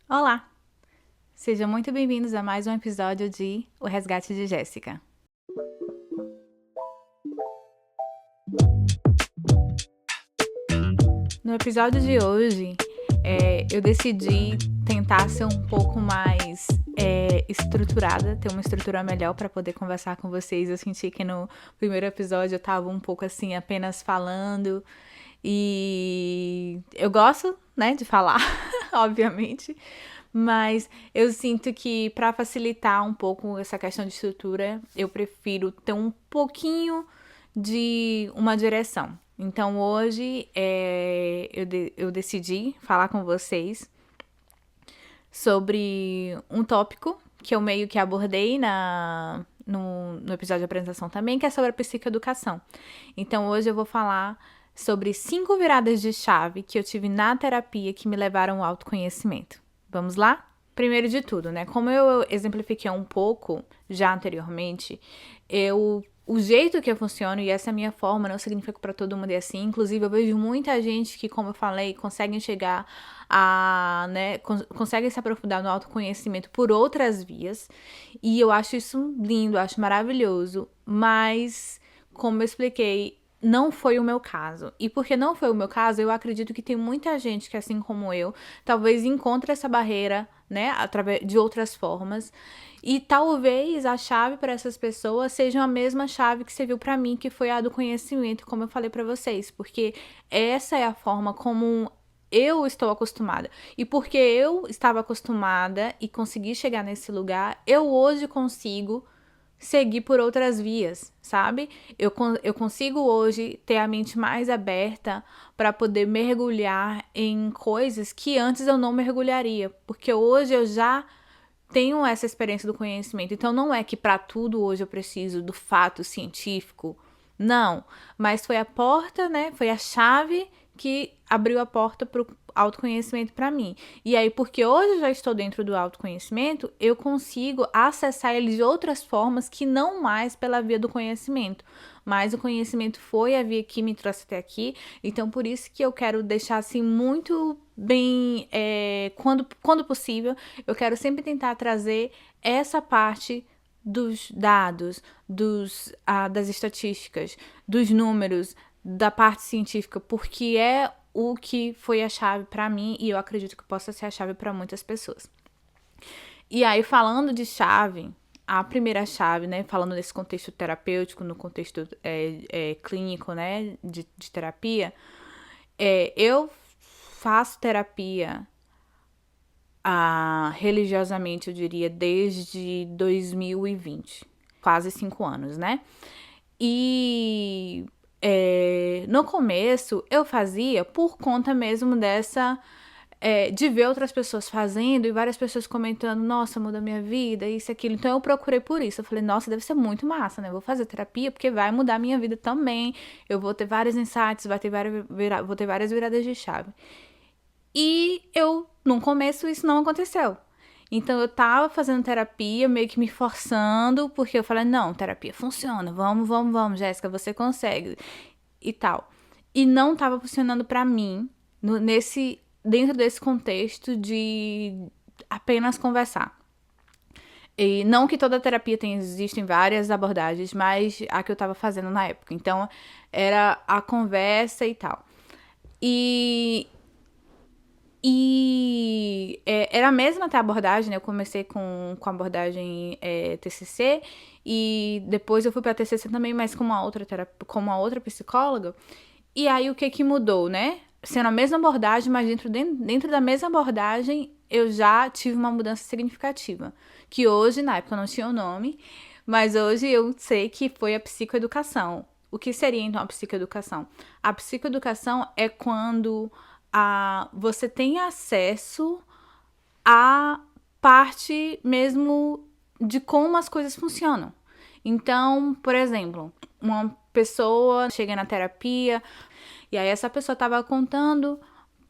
Olá! Sejam muito bem-vindos a mais um episódio de O Resgate de Jéssica. No episódio de hoje, eu decidi tentar ser um pouco mais estruturada, ter uma estrutura melhor para poder conversar com vocês. Eu senti que no primeiro episódio eu tava um pouco assim, apenas falando. E eu gosto, né, de falar, obviamente. Mas eu sinto que para facilitar um pouco essa questão de estrutura, eu prefiro ter um pouquinho de uma direção. Então hoje eu decidi falar com vocês sobre um tópico que eu meio que abordei no episódio de apresentação também, que é sobre a psicoeducação. Então hoje eu vou falar sobre 5 viradas de chave que eu tive na terapia que me levaram ao autoconhecimento. Vamos lá? Primeiro de tudo, né? Como eu exemplifiquei um pouco já anteriormente, o jeito que eu funciono e essa minha forma não significa que para todo mundo é assim. Inclusive, eu vejo muita gente que, como eu falei, conseguem chegar né, conseguem se aprofundar no autoconhecimento por outras vias. E eu acho isso lindo, acho maravilhoso. Mas, como eu expliquei, não foi o meu caso. E porque não foi o meu caso, eu acredito que tem muita gente que, assim como eu, talvez encontre essa barreira, né, através de outras formas. E talvez a chave para essas pessoas seja a mesma chave que serviu para mim, que foi a do conhecimento, como eu falei para vocês, porque essa é a forma como eu estou acostumada. E porque eu estava acostumada e consegui chegar nesse lugar, eu hoje consigo seguir por outras vias, sabe? Eu consigo hoje ter a mente mais aberta para poder mergulhar em coisas que antes eu não mergulharia, porque hoje eu já tenho essa experiência do conhecimento. Então não é que para tudo hoje eu preciso do fato científico, não, mas foi a porta, né? Foi a chave que abriu a porta para o autoconhecimento para mim. E aí, porque hoje eu já estou dentro do autoconhecimento, eu consigo acessar ele de outras formas que não mais pela via do conhecimento. Mas o conhecimento foi a via que me trouxe até aqui. Então, por isso que eu quero deixar assim muito bem, quando possível, eu quero sempre tentar trazer essa parte dos dados, das estatísticas, dos números, da parte científica, porque é o que foi a chave para mim e eu acredito que possa ser a chave para muitas pessoas. E aí, falando de chave, a primeira chave, né, falando nesse contexto terapêutico, no contexto clínico, né, de terapia, eu faço terapia religiosamente, eu diria, desde 2020, quase 5 anos, né? E no começo eu fazia por conta mesmo de ver outras pessoas fazendo e várias pessoas comentando, nossa, muda minha vida, isso, aquilo. Então eu procurei por isso. Eu falei, nossa, deve ser muito massa, né? Eu vou fazer terapia porque vai mudar minha vida também. Eu vou ter vários insights, vou ter várias viradas de chave. E no começo, isso não aconteceu. Então, eu tava fazendo terapia, meio que me forçando, porque eu falei, não, terapia funciona, vamos, Jéssica, você consegue, e tal. E não tava funcionando pra mim, dentro desse contexto de apenas conversar. E não que toda terapia existem várias abordagens, mas a que eu tava fazendo na época. Então, era a conversa e tal. E era a mesma até a abordagem, né? Eu comecei com a abordagem TCC e depois eu fui pra TCC também, mas com uma outra psicóloga. E aí o que mudou, né? Sendo a mesma abordagem, mas dentro da mesma abordagem eu já tive uma mudança significativa. Que hoje, na época, não tinha o nome, mas hoje eu sei que foi a psicoeducação. O que seria então a psicoeducação? A psicoeducação é quando você tem acesso à parte mesmo de como as coisas funcionam. Então, por exemplo, uma pessoa chega na terapia e aí essa pessoa estava contando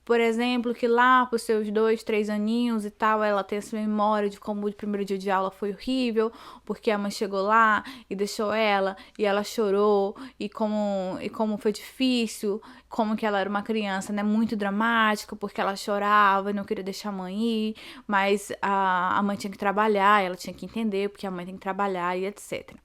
Por exemplo, que lá pros seus 2, 3 aninhos e tal, ela tem essa memória de como o primeiro dia de aula foi horrível, porque a mãe chegou lá e deixou ela, e ela chorou, e como foi difícil, como que ela era uma criança, né, muito dramática, porque ela chorava e não queria deixar a mãe ir, mas a mãe tinha que trabalhar, ela tinha que entender, porque a mãe tem que trabalhar e etc.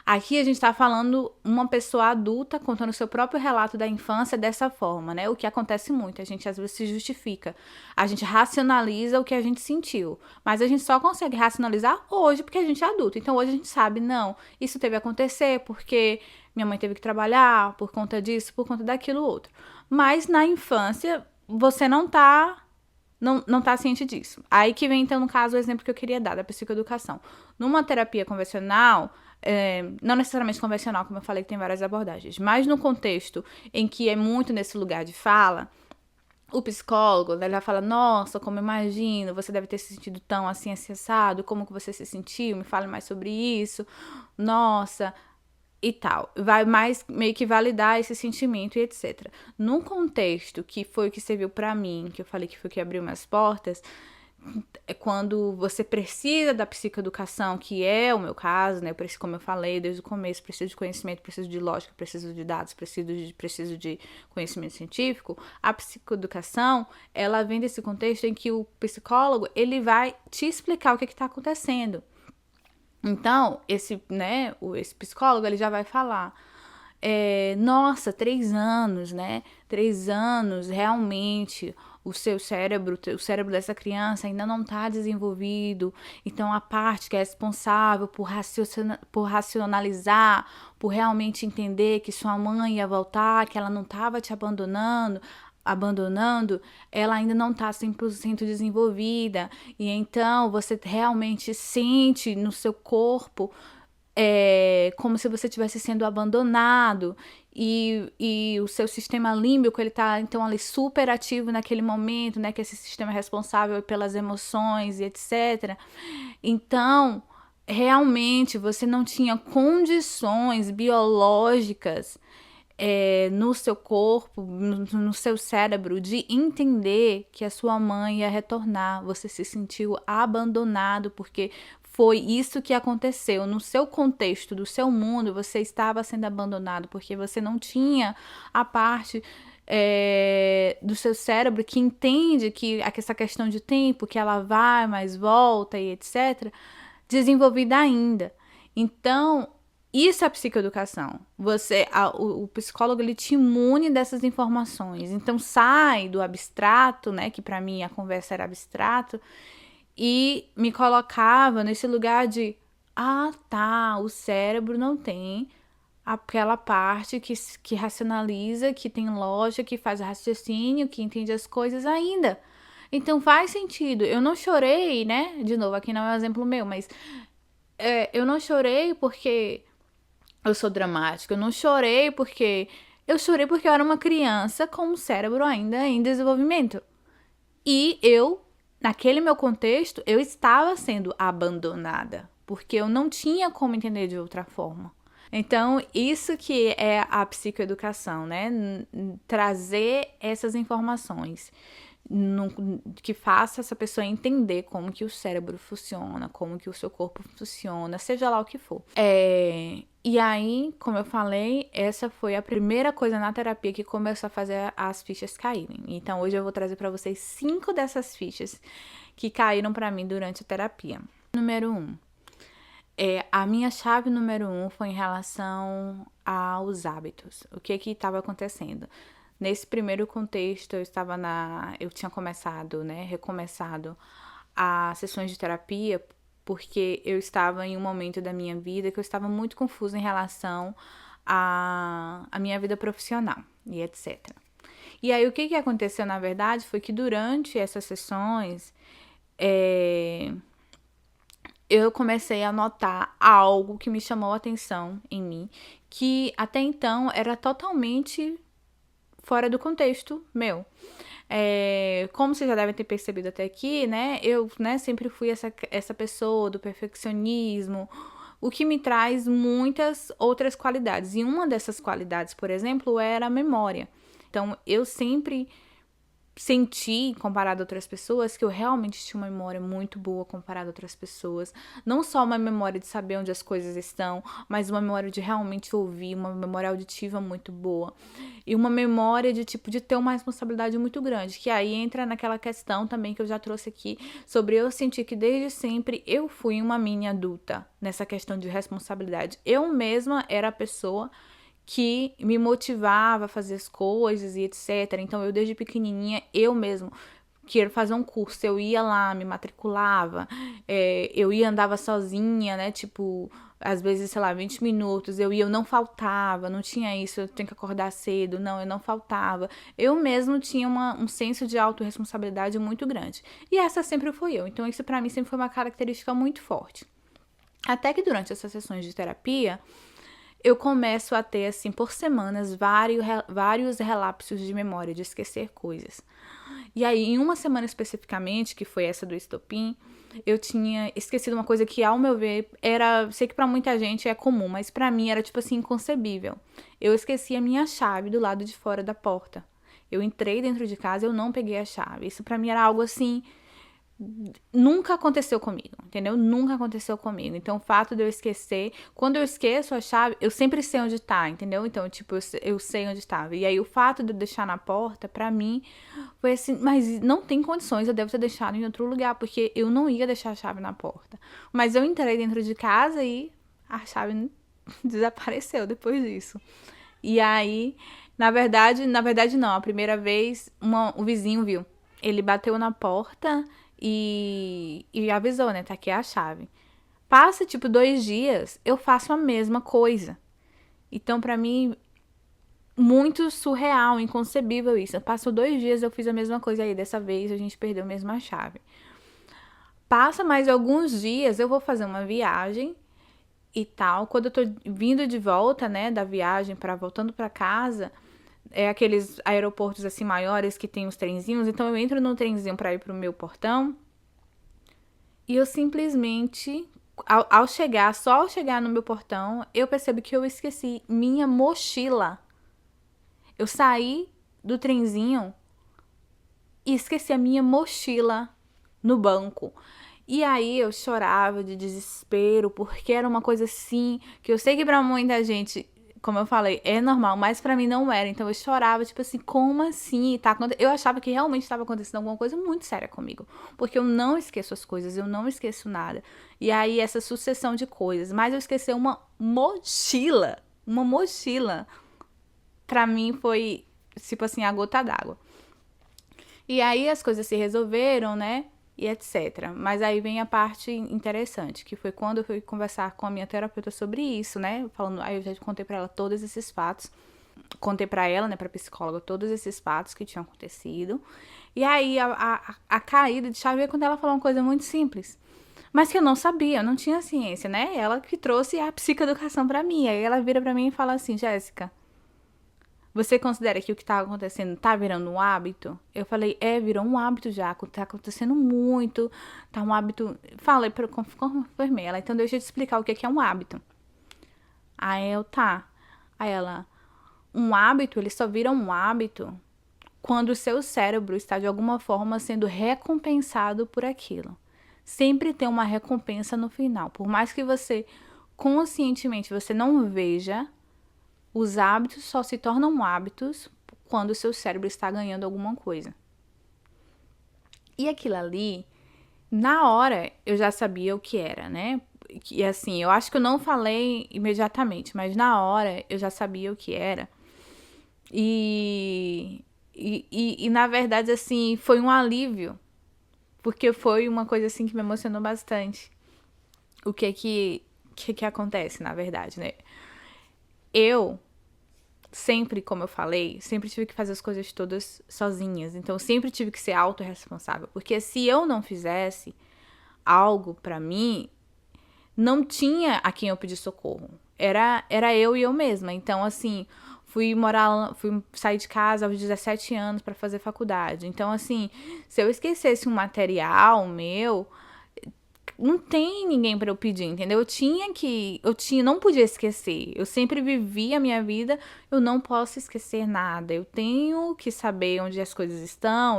Aqui a gente está falando uma pessoa adulta contando o seu próprio relato da infância dessa forma, né? O que acontece muito, a gente às vezes se justifica. A gente racionaliza o que a gente sentiu, mas a gente só consegue racionalizar hoje porque a gente é adulto. Então hoje a gente sabe, não, isso teve a acontecer porque minha mãe teve que trabalhar por conta disso, por conta daquilo outro. Mas na infância, você não tá ciente disso. Aí que vem, então, no caso, o exemplo que eu queria dar da psicoeducação. Numa terapia convencional, não necessariamente convencional, como eu falei, que tem várias abordagens, mas no contexto em que é muito nesse lugar de fala, o psicólogo, ele vai falar, nossa, como eu imagino, você deve ter se sentido tão assim, acessado, como que você se sentiu, me fale mais sobre isso, nossa, e tal. Vai mais meio que validar esse sentimento e etc. Num contexto que foi o que serviu pra mim, que eu falei que foi o que abriu minhas portas, é quando você precisa da psicoeducação, que é o meu caso, né? Como eu falei desde o começo, preciso de conhecimento, preciso de lógica, preciso de dados, preciso de conhecimento científico. A psicoeducação, ela vem desse contexto em que o psicólogo, ele vai te explicar o que está acontecendo. Então, esse psicólogo, ele já vai falar, nossa, 3 anos, né? 3 anos, realmente, o cérebro dessa criança ainda não está desenvolvido. Então, a parte que é responsável por racionalizar, por realmente entender que sua mãe ia voltar, que ela não estava te abandonando, ela ainda não está 100% desenvolvida. E então você realmente sente no seu corpo como se você estivesse sendo abandonado. E o seu sistema límbico, ele tá, então, ali super ativo naquele momento, né? Que é esse sistema responsável pelas emoções e etc. Então, realmente, você não tinha condições biológicas no seu corpo, no seu cérebro, de entender que a sua mãe ia retornar. Você se sentiu abandonado porque foi isso que aconteceu. No seu contexto, do seu mundo, você estava sendo abandonado porque você não tinha a parte do seu cérebro que entende que essa questão de tempo, que ela vai, mas volta e etc., desenvolvida ainda. Então, isso é a psicoeducação. O psicólogo, ele te imune dessas informações. Então, sai do abstrato, né? Que pra mim a conversa era abstrato. E me colocava nesse lugar de, tá, o cérebro não tem aquela parte que racionaliza, que tem lógica, que faz raciocínio, que entende as coisas ainda. Então faz sentido. Eu não chorei, né? De novo, aqui não é um exemplo meu, mas eu não chorei porque eu sou dramática. Eu não chorei porque... Eu chorei porque eu era uma criança com um cérebro ainda em desenvolvimento. E naquele meu contexto, eu estava sendo abandonada. Porque eu não tinha como entender de outra forma. Então, isso que é a psicoeducação, né? Trazer essas informações que faça essa pessoa entender como que o cérebro funciona, como que o seu corpo funciona, seja lá o que for. E aí, como eu falei, essa foi a primeira coisa na terapia que começou a fazer as fichas caírem. Então, hoje eu vou trazer para vocês 5 dessas fichas que caíram para mim durante a terapia. Número 1. A minha chave número 1 foi em relação aos hábitos. O que estava acontecendo? Nesse primeiro contexto, eu tinha começado, né, recomeçado as sessões de terapia, porque eu estava em um momento da minha vida que eu estava muito confusa em relação à minha vida profissional e etc. E aí, o que aconteceu, na verdade, foi que durante essas sessões, eu comecei a notar algo que me chamou a atenção em mim, que até então era totalmente fora do contexto meu. Como vocês já devem ter percebido até aqui, né? Eu, né, sempre fui essa pessoa do perfeccionismo, o que me traz muitas outras qualidades. E uma dessas qualidades, por exemplo, era a memória. Então, eu sempre senti, comparado a outras pessoas, que eu realmente tinha uma memória muito boa comparado a outras pessoas. Não só uma memória de saber onde as coisas estão, mas uma memória de realmente ouvir, uma memória auditiva muito boa. E uma memória de, tipo, de ter uma responsabilidade muito grande. Que aí entra naquela questão também que eu já trouxe aqui, sobre eu sentir que desde sempre eu fui uma mini adulta nessa questão de responsabilidade. Eu mesma era a pessoa que me motivava a fazer as coisas e etc. Então, eu desde pequenininha, eu mesmo queria fazer um curso, eu ia lá, me matriculava, eu ia, andava sozinha, né, tipo, às vezes, sei lá, 20 minutos, eu não faltava, não tinha isso, eu tenho que acordar cedo, não, eu não faltava. Eu mesmo tinha um senso de autorresponsabilidade muito grande. E essa sempre fui eu, então isso pra mim sempre foi uma característica muito forte. Até que durante essas sessões de terapia, eu começo a ter, assim, por semanas, vários relapsos de memória, de esquecer coisas. E aí, em uma semana especificamente, que foi essa do estopim, eu tinha esquecido uma coisa que, ao meu ver, sei que pra muita gente é comum, mas pra mim era, tipo assim, inconcebível. Eu esqueci a minha chave do lado de fora da porta. Eu entrei dentro de casa e eu não peguei a chave. Isso pra mim era algo, assim, nunca aconteceu comigo, entendeu? Nunca aconteceu comigo. Então, o fato de eu esquecer, quando eu esqueço a chave, eu sempre sei onde tá, entendeu? Então, tipo, eu sei onde tava. E aí, o fato de eu deixar na porta, pra mim, foi assim, mas não tem condições, eu devo ter deixado em outro lugar, porque eu não ia deixar a chave na porta. Mas eu entrei dentro de casa e a chave desapareceu depois disso. E aí, na verdade não, a primeira vez, o vizinho viu. Ele bateu na porta e avisou, né? Tá aqui a chave. Passa, tipo, 2 dias, eu faço a mesma coisa. Então, pra mim, muito surreal, inconcebível isso. Passou 2 dias, eu fiz a mesma coisa aí. Dessa vez, a gente perdeu mesmo a chave. Passa mais alguns dias, eu vou fazer uma viagem e tal. Quando eu tô vindo de volta, né, da viagem, voltando pra casa, aqueles aeroportos assim maiores que tem os trenzinhos. Então, eu entro no trenzinho pra ir pro meu portão. E eu simplesmente, só ao chegar no meu portão, eu percebo que eu esqueci minha mochila. Eu saí do trenzinho e esqueci a minha mochila no banco. E aí eu chorava de desespero, porque era uma coisa assim, que eu sei que pra muita gente, como eu falei, é normal, mas pra mim não era. Então eu chorava, tipo assim, como assim? Eu achava que realmente estava acontecendo alguma coisa muito séria comigo. Porque eu não esqueço as coisas, eu não esqueço nada. E aí essa sucessão de coisas. Mas eu esqueci uma mochila. Uma mochila. Pra mim foi, tipo assim, a gota d'água. E aí as coisas se resolveram, né? E etc. Mas aí vem a parte interessante, que foi quando eu fui conversar com a minha terapeuta sobre isso, né? Falando, aí eu já contei pra ela todos esses fatos. Contei pra ela, né, pra psicóloga, todos esses fatos que tinham acontecido. E aí a caída de chave é quando ela falou uma coisa muito simples. Mas que eu não sabia, eu não tinha ciência, né? Ela que trouxe a psicoeducação pra mim. Aí ela vira pra mim e fala assim, Jéssica, você considera que o que tá acontecendo tá virando um hábito? Eu falei, virou um hábito já, tá acontecendo muito, tá um hábito. Falei, confirmei ela, então deixa eu te explicar o que é um hábito. Aí tá. Aí ela, um hábito, ele só vira um hábito quando o seu cérebro está de alguma forma sendo recompensado por aquilo. Sempre tem uma recompensa no final. Por mais que você, conscientemente, você não veja, os hábitos só se tornam hábitos quando o seu cérebro está ganhando alguma coisa. E aquilo ali, na hora, eu já sabia o que era, né? E assim, eu acho que eu não falei imediatamente, mas na hora eu já sabia o que era. E na verdade, assim, foi um alívio. Porque foi uma coisa, assim, que me emocionou bastante. O que acontece, na verdade, né? Eu sempre, como eu falei, sempre tive que fazer as coisas todas sozinhas. Então, eu sempre tive que ser autorresponsável. Porque se eu não fizesse algo pra mim, não tinha a quem eu pedir socorro. Era eu e eu mesma. Então, assim, fui sair de casa aos 17 anos pra fazer faculdade. Então, assim, se eu esquecesse um material meu, não tem ninguém pra eu pedir, entendeu? Não podia esquecer. Eu sempre vivi a minha vida, eu não posso esquecer nada. Eu tenho que saber onde as coisas estão,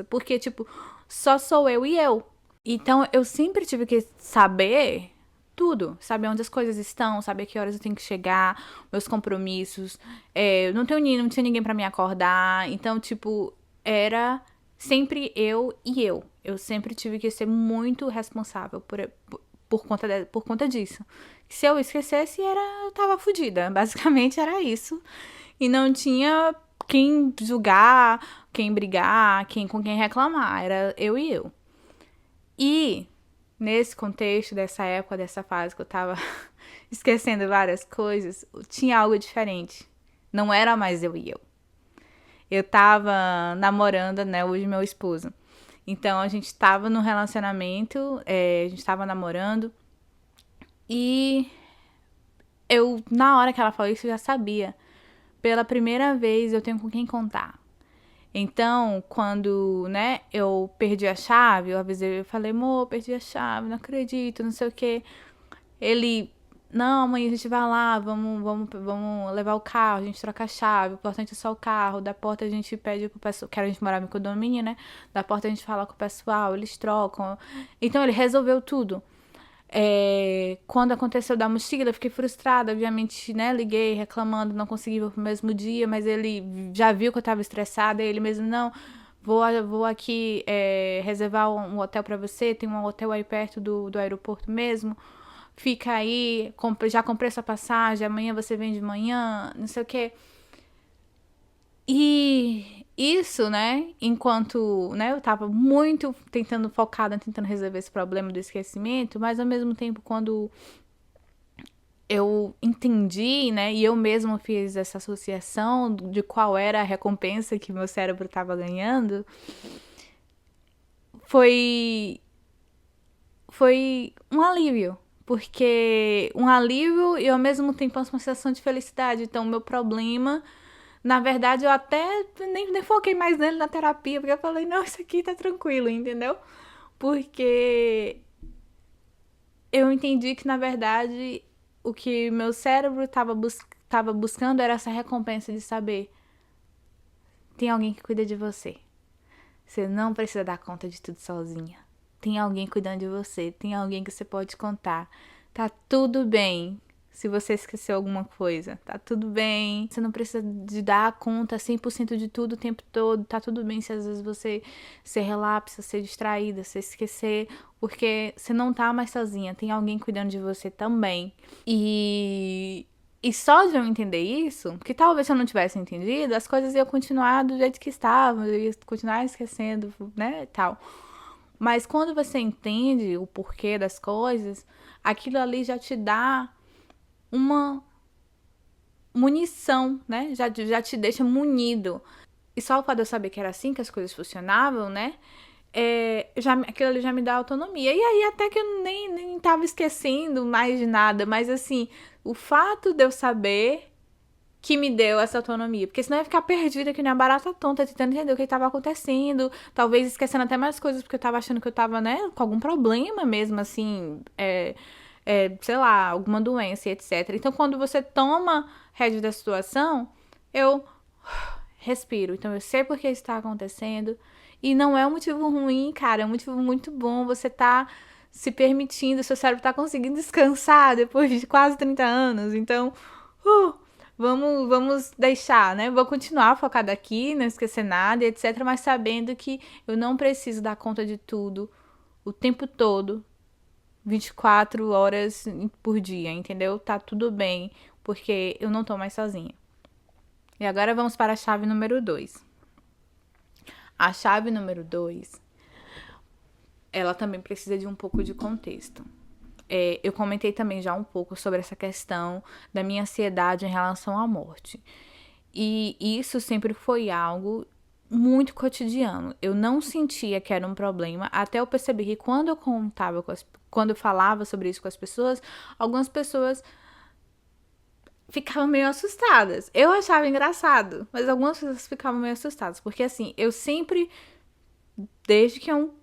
porque, tipo, só sou eu e eu. Então, eu sempre tive que saber tudo, saber onde as coisas estão, saber que horas eu tenho que chegar, meus compromissos. Não tinha ninguém pra me acordar. Então, tipo, era sempre eu e eu. Eu sempre tive que ser muito responsável por conta disso. Se eu esquecesse, eu tava fodida. Basicamente era isso. E não tinha quem julgar, quem brigar, com quem reclamar. Era eu e eu. E nesse contexto, dessa época, dessa fase que eu tava esquecendo várias coisas, tinha algo diferente. Não era mais eu e eu. Eu tava namorando, né, hoje meu esposo. Então a gente tava num relacionamento, a gente tava namorando. E na hora que ela falou isso, eu já sabia. Pela primeira vez eu tenho com quem contar. Então, quando, né, eu perdi a chave, eu falei, amor, perdi a chave, não acredito, não sei o quê. Ele, não, amanhã a gente vai lá, vamos levar o carro, a gente troca a chave, o importante é só o carro, da porta a gente pede pro pessoal, que a gente morava no condomínio, né, da porta a gente fala com o pessoal, eles trocam. Então, ele resolveu tudo. Quando aconteceu da mochila, eu fiquei frustrada, obviamente, né, liguei reclamando, não consegui ir pro mesmo dia, mas ele já viu que eu tava estressada, e ele mesmo, não, vou aqui reservar um hotel pra você, tem um hotel aí perto do aeroporto mesmo, fica aí, já comprei sua passagem, amanhã você vem de manhã, não sei o quê. E isso, né, enquanto, né, eu tava muito focada, tentando resolver esse problema do esquecimento, mas ao mesmo tempo, quando eu entendi, né, e eu mesma fiz essa associação de qual era a recompensa que meu cérebro tava ganhando, foi um alívio. Porque um alívio e ao mesmo tempo uma sensação de felicidade. Então, o meu problema, na verdade, eu até nem foquei mais nele na terapia, porque eu falei, não, isso aqui tá tranquilo, entendeu? Porque eu entendi que, na verdade, o que meu cérebro tava buscando era essa recompensa de saber: tem alguém que cuida de você. Você não precisa dar conta de tudo sozinha. Tem alguém cuidando de você, tem alguém que você pode contar. Tá tudo bem se você esqueceu alguma coisa. Tá tudo bem. Você não precisa de dar conta 100% de tudo o tempo todo. Tá tudo bem se às vezes você ser relapsa, ser distraída, se esquecer, porque você não tá mais sozinha. Tem alguém cuidando de você também. E só de eu entender isso, porque talvez se eu não tivesse entendido, as coisas iam continuar do jeito que estavam, eu ia continuar esquecendo, né, tal. Mas quando você entende o porquê das coisas, aquilo ali já te dá uma munição, né? Já te deixa munido. E só o fato de eu saber que era assim que as coisas funcionavam, né? Aquilo ali já me dá autonomia. E aí até que eu nem tava esquecendo mais de nada. Mas assim, o fato de eu saber que me deu essa autonomia. Porque senão eu ia ficar perdida que nem uma barata tonta, tentando entender o que estava acontecendo. Talvez esquecendo até mais coisas, porque eu tava achando que eu tava, né, com algum problema mesmo, assim, sei lá, alguma doença e etc. Então, quando você toma rédea da situação, eu respiro. Então, eu sei por que isso tá acontecendo. E não é um motivo ruim, cara. É um motivo muito bom. Você tá se permitindo, seu cérebro tá conseguindo descansar depois de quase 30 anos. Então, vamos deixar, né? Vou continuar focada aqui, não esquecer nada, etc. Mas sabendo que eu não preciso dar conta de tudo o tempo todo, 24 horas por dia, entendeu? Tá tudo bem, porque eu não tô mais sozinha. E agora vamos para a chave número 2. A chave número 2, ela também precisa de um pouco de contexto. Eu comentei também já um pouco sobre essa questão da minha ansiedade em relação à morte. E isso sempre foi algo muito cotidiano. Eu não sentia que era um problema, até eu perceber que quando eu falava sobre isso com as pessoas, algumas pessoas ficavam meio assustadas. Eu achava engraçado, mas algumas pessoas ficavam meio assustadas, porque assim, eu sempre, desde que eu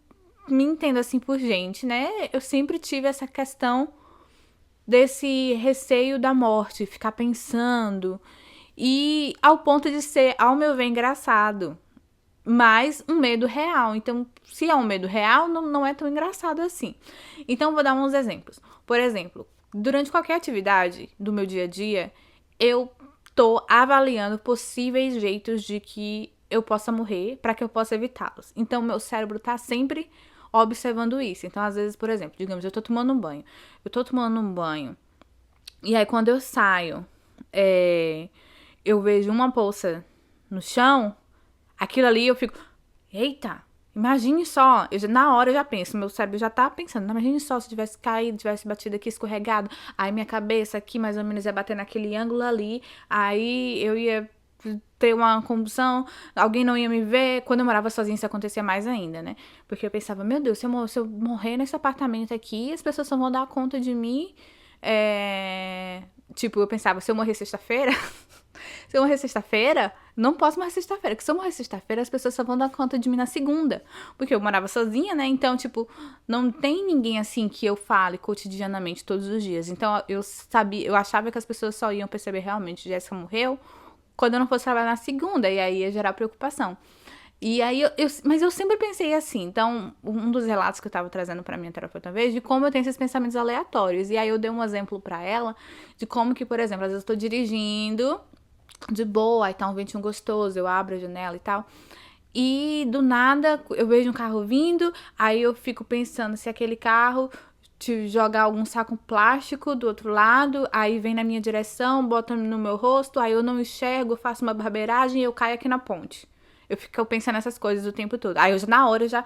me entendo assim por gente, né? Eu sempre tive essa questão desse receio da morte, ficar pensando. E ao ponto de ser, ao meu ver, engraçado. Mas um medo real. Então, se é um medo real, não é tão engraçado assim. Então, vou dar uns exemplos. Por exemplo, durante qualquer atividade do meu dia a dia, eu tô avaliando possíveis jeitos de que eu possa morrer para que eu possa evitá-los. Então, meu cérebro tá sempre observando isso. Então, às vezes, por exemplo, digamos, eu tô tomando um banho. Eu tô tomando um banho. E aí, quando eu saio, eu vejo uma poça no chão. Aquilo ali eu fico, eita, imagine só. Na hora eu já penso, meu cérebro já tá pensando, imagine só se tivesse caído, tivesse batido aqui, escorregado. Aí minha cabeça aqui mais ou menos ia bater naquele ângulo ali. Aí eu ia ter uma convulsão, alguém não ia me ver. Quando eu morava sozinha isso acontecia mais ainda, né? Porque eu pensava, meu Deus, se eu morrer nesse apartamento aqui, as pessoas só vão dar conta de mim. Tipo, eu pensava, se eu morrer sexta-feira, se eu morrer sexta-feira, não posso morrer sexta-feira. Porque se eu morrer sexta-feira, as pessoas só vão dar conta de mim na segunda. Porque eu morava sozinha, né? Então, tipo, não tem ninguém assim que eu fale cotidianamente todos os dias. Então, eu achava que as pessoas só iam perceber realmente Jéssica morreu quando eu não fosse trabalhar na segunda. E aí ia gerar preocupação. E aí, mas eu sempre pensei assim. Então, um dos relatos que eu tava trazendo pra minha terapeuta uma vez, de como eu tenho esses pensamentos aleatórios. E aí, eu dei um exemplo pra ela de como que, por exemplo, às vezes eu tô dirigindo de boa, aí tá um ventinho gostoso, eu abro a janela e tal. E do nada eu vejo um carro vindo, aí eu fico pensando se aquele carro te jogar algum saco plástico do outro lado, aí vem na minha direção, bota no meu rosto, aí eu não enxergo, faço uma barbeiragem e eu caio aqui na ponte. Eu fico pensando nessas coisas o tempo todo. Aí eu na hora eu já.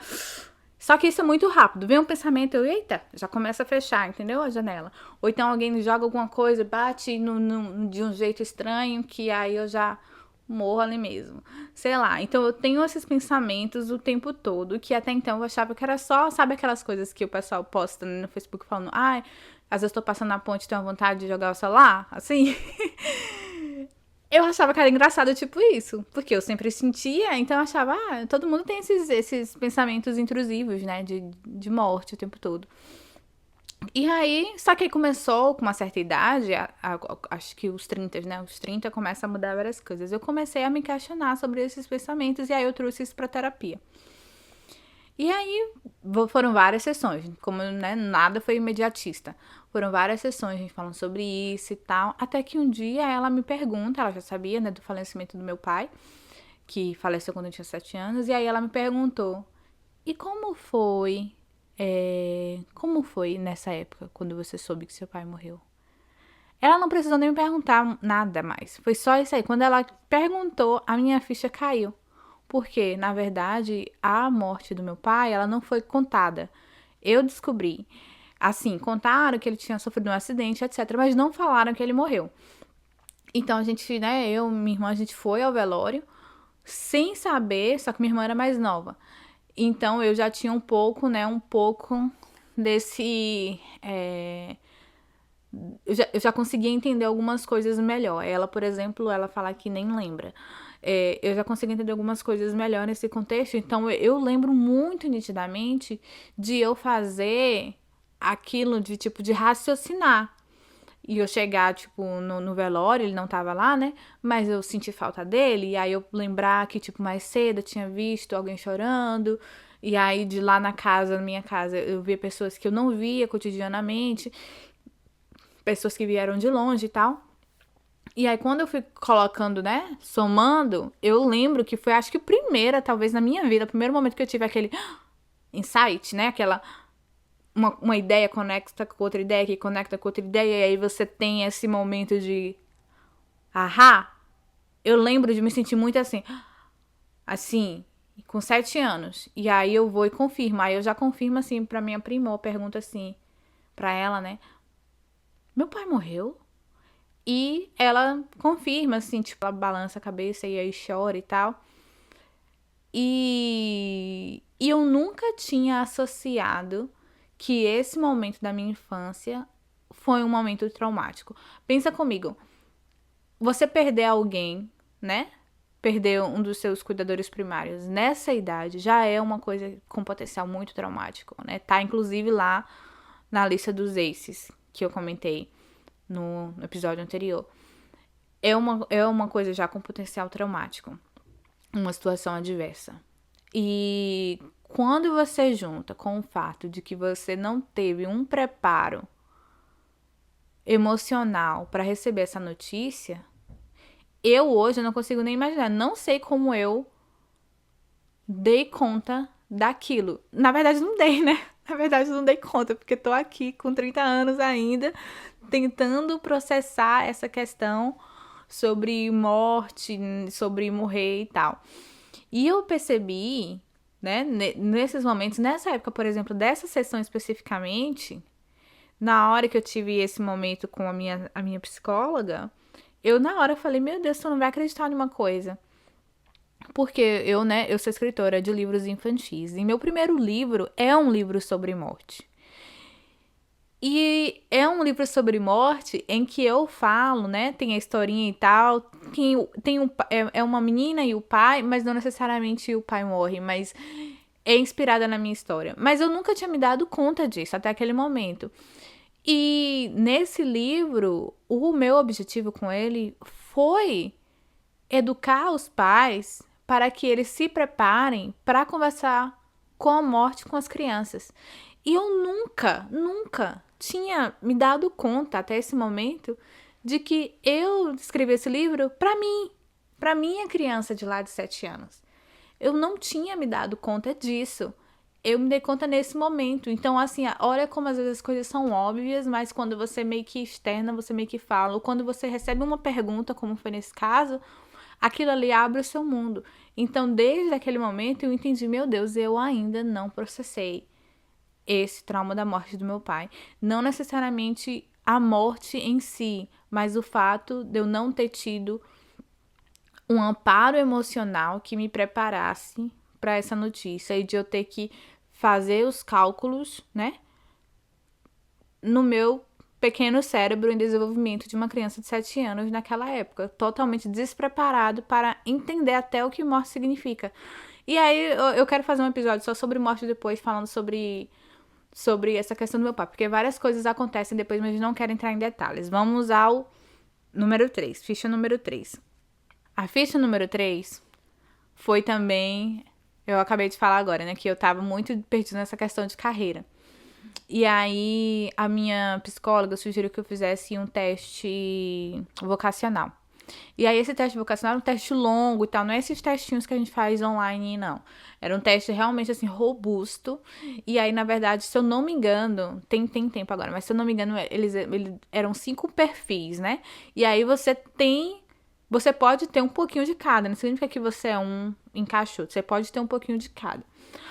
Só que isso é muito rápido. Vem um pensamento, eita, já começa a fechar, entendeu? A janela. Ou então alguém joga alguma coisa, bate de um jeito estranho, que aí eu já morro ali mesmo. Sei lá. Então eu tenho esses pensamentos o tempo todo, que até então eu achava que era só, sabe aquelas coisas que o pessoal posta no Facebook falando, ai, às vezes tô passando na ponte e tenho vontade de jogar o celular, assim. Eu achava que era engraçado, tipo isso. Porque eu sempre sentia, então eu achava, todo mundo tem esses pensamentos intrusivos, né? De morte o tempo todo. E aí, só que aí começou com uma certa idade, acho que os 30, né? Os 30 começa a mudar várias coisas. Eu comecei a me questionar sobre esses pensamentos e aí eu trouxe isso pra terapia. E aí foram várias sessões, como né, nada foi imediatista. Foram várias sessões, a gente falando sobre isso e tal. Até que um dia ela me pergunta, ela já sabia, né, do falecimento do meu pai, que faleceu quando eu tinha 7 anos, e aí ela me perguntou, e como foi nessa época, quando você soube que seu pai morreu? Ela não precisou nem me perguntar nada mais. Foi só isso aí. Quando ela perguntou, a minha ficha caiu. Porque, na verdade, a morte do meu pai, ela não foi contada. Eu descobri. Assim, contaram que ele tinha sofrido um acidente, etc. Mas não falaram que ele morreu. Então, a gente, né, eu e minha irmã, a gente foi ao velório, sem saber, só que minha irmã era mais nova. Então, eu já tinha um pouco, né, desse... eu já conseguia entender algumas coisas melhor. Ela, por exemplo, ela fala que nem lembra. Eu já consegui entender algumas coisas melhor nesse contexto. Então, eu lembro muito nitidamente de eu fazer aquilo de, tipo, de raciocinar. E eu chegar, tipo, no velório, ele não tava lá, né? Mas eu senti falta dele. E aí eu lembrar que, tipo, mais cedo eu tinha visto alguém chorando. E aí de lá na casa, na minha casa, eu via pessoas que eu não via cotidianamente. Pessoas que vieram de longe e tal. E aí, quando eu fui colocando, né, somando, eu lembro que foi, acho que talvez na minha vida, o primeiro momento que eu tive aquele insight, né, uma ideia conecta com outra ideia, que conecta com outra ideia, e aí você tem esse momento de ahá. Eu lembro de me sentir muito assim, com 7 anos. E aí eu vou e confirmo. Aí eu já confirmo, assim, pra minha prima, eu pergunto assim, pra ela, né, meu pai morreu? E ela confirma, assim, tipo, ela balança a cabeça e aí chora e tal. E eu nunca tinha associado que esse momento da minha infância foi um momento traumático. Pensa comigo, você perder alguém, né? perder um dos seus cuidadores primários nessa idade já é uma coisa com potencial muito traumático, né? Tá, inclusive, lá na lista dos ACEs, que eu comentei no episódio anterior. É uma coisa já com potencial traumático. Uma situação adversa. E quando você junta com o fato de que você não teve um preparo emocional para receber essa notícia, eu hoje não consigo nem imaginar. Não sei como eu dei conta daquilo. Na verdade, não dei, né? Na verdade, não dei conta, porque tô aqui com 30 anos ainda, tentando processar essa questão sobre morte, sobre morrer e tal. E eu percebi, né, nesses momentos, nessa época, por exemplo, dessa sessão especificamente, na hora que eu tive esse momento com a minha psicóloga, eu na hora falei, meu Deus, tu não vai acreditar em uma coisa. Porque eu sou escritora de livros infantis. E meu primeiro livro é um livro sobre morte. E é um livro sobre morte em que eu falo, né? Tem a historinha e tal. É uma menina e o pai, mas não necessariamente o pai morre, mas é inspirada na minha história. Mas eu nunca tinha me dado conta disso até aquele momento. E nesse livro, o meu objetivo com ele foi educar os pais para que eles se preparem para conversar com a morte com as crianças. E eu nunca tinha me dado conta até esse momento de que eu escrevi esse livro para minha criança de lá de 7 anos. Eu não tinha me dado conta disso. Eu me dei conta nesse momento. Então, assim, olha como às vezes as coisas são óbvias, mas quando você meio que externa, você meio que fala. Ou quando você recebe uma pergunta, como foi nesse caso, aquilo ali abre o seu mundo. Então, desde aquele momento, eu entendi, meu Deus, eu ainda não processei esse trauma da morte do meu pai. Não necessariamente a morte em si, mas o fato de eu não ter tido um amparo emocional que me preparasse para essa notícia e de eu ter que fazer os cálculos, né, no meu pequeno cérebro em desenvolvimento de uma criança de 7 anos naquela época, totalmente despreparado para entender até o que morte significa. E aí eu quero fazer um episódio só sobre morte depois, falando sobre essa questão do meu pai, porque várias coisas acontecem depois, mas não quero entrar em detalhes. Vamos ao número 3, ficha número 3. A ficha número 3 foi também, eu acabei de falar agora, né, que eu tava muito perdida nessa questão de carreira. E aí a minha psicóloga sugeriu que eu fizesse um teste vocacional. E aí esse teste vocacional era um teste longo e tal, não é esses testinhos que a gente faz online, não. Era um teste realmente, assim, robusto. E aí, na verdade, se eu não me engano, tem tempo agora, mas se eu não me engano, eles eram 5 perfis, né? E aí você pode ter um pouquinho de cada, não significa que você é um encaixoto, você pode ter um pouquinho de cada.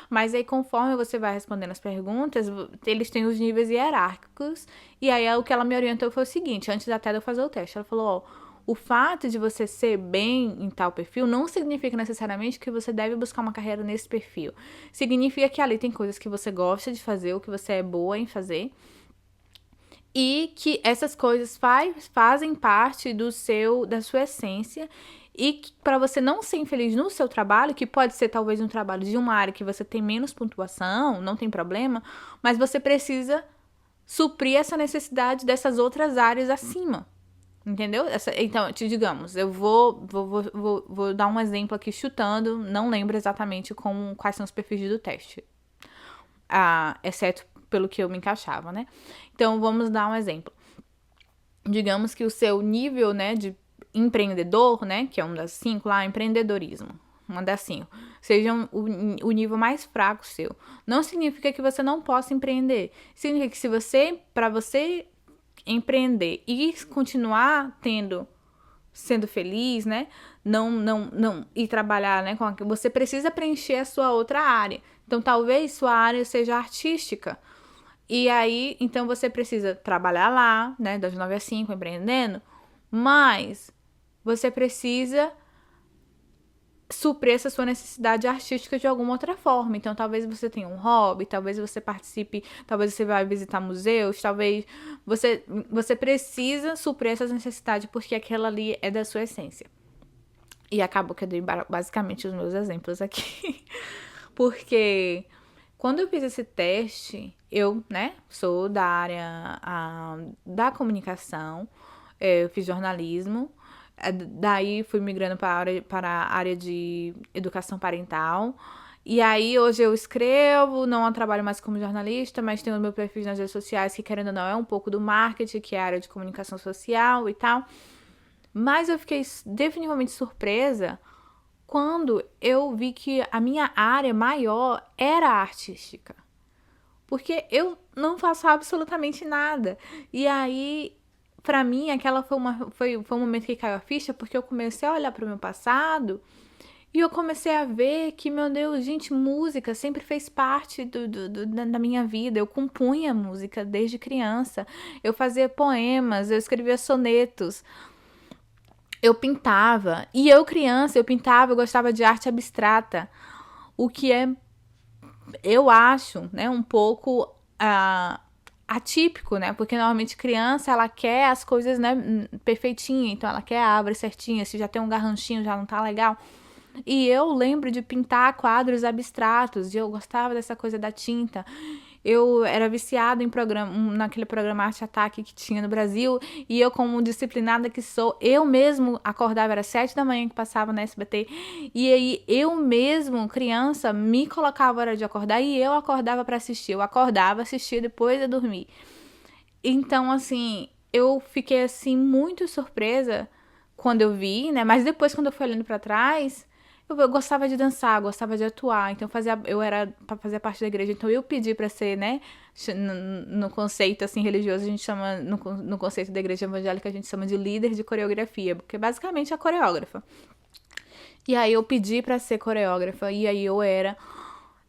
Mas aí, conforme você vai respondendo as perguntas, eles têm os níveis hierárquicos. E aí, o que ela me orientou foi o seguinte, antes até de eu fazer o teste. Ela falou, ó, o fato de você ser bem em tal perfil não significa necessariamente que você deve buscar uma carreira nesse perfil. Significa que ali tem coisas que você gosta de fazer, ou que você é boa em fazer. E que essas coisas fazem parte da sua essência. E que para você não ser infeliz no seu trabalho, que pode ser talvez um trabalho de uma área que você tem menos pontuação, não tem problema, mas você precisa suprir essa necessidade dessas outras áreas acima. Entendeu? Então, digamos, eu vou dar um exemplo aqui chutando, não lembro exatamente quais são os perfis do teste. Exceto pelo que eu me encaixava, né? Então, vamos dar um exemplo. Digamos que o seu nível, né, de empreendedor, né, que é uma das 5 lá, empreendedorismo, uma das 5, seja o nível mais fraco seu. Não significa que você não possa empreender. Significa que para você empreender e continuar sendo feliz, né? Não e trabalhar, né, você precisa preencher a sua outra área. Então, talvez sua área seja artística. E aí, então você precisa trabalhar lá, né, das 9 às 5 empreendendo, mas você precisa suprir essa sua necessidade artística de alguma outra forma. Então, talvez você tenha um hobby, talvez você participe, talvez você vá visitar museus, talvez você precisa suprir essas necessidades porque aquela ali é da sua essência. E acabou que eu dei basicamente os meus exemplos aqui. Porque quando eu fiz esse teste, eu, né, sou da área da comunicação, eu fiz jornalismo, daí fui migrando para a área de educação parental. E aí, hoje eu escrevo, não trabalho mais como jornalista, mas tenho o meu perfil nas redes sociais, que querendo ou não é um pouco do marketing, que é a área de comunicação social e tal. Mas eu fiquei definitivamente surpresa quando eu vi que a minha área maior era a artística. Porque eu não faço absolutamente nada. E aí, pra mim, aquela foi um momento que caiu a ficha, porque eu comecei a olhar pro meu passado e eu comecei a ver que, meu Deus, gente, música sempre fez parte da minha vida. Eu compunha música desde criança. Eu fazia poemas, eu escrevia sonetos. Eu pintava. E eu, criança, eu pintava, eu gostava de arte abstrata. O que é, eu acho, né, um pouco atípico, né? Porque normalmente criança, ela quer as coisas, né, perfeitinha. Então ela quer a árvore certinha. Se já tem um garranchinho, já não tá legal. E eu lembro de pintar quadros abstratos. E eu gostava dessa coisa da tinta. Eu era viciada naquele programa Arte Ataque que tinha no Brasil, e eu, como disciplinada que sou, eu mesmo acordava, era 7 da manhã que passava na SBT, e aí eu mesmo, criança, me colocava a hora de acordar, e eu acordava para assistir, eu acordava, assistia, depois eu dormir. Então, assim, eu fiquei, assim, muito surpresa quando eu vi, né, mas depois, quando eu fui olhando para trás, eu gostava de dançar, gostava de atuar, então eu era para fazer parte da igreja, então eu pedi para ser, né, no conceito assim religioso a gente chama, no conceito da igreja evangélica a gente chama de líder de coreografia, porque basicamente é a coreógrafa. E aí eu pedi para ser coreógrafa e aí eu era.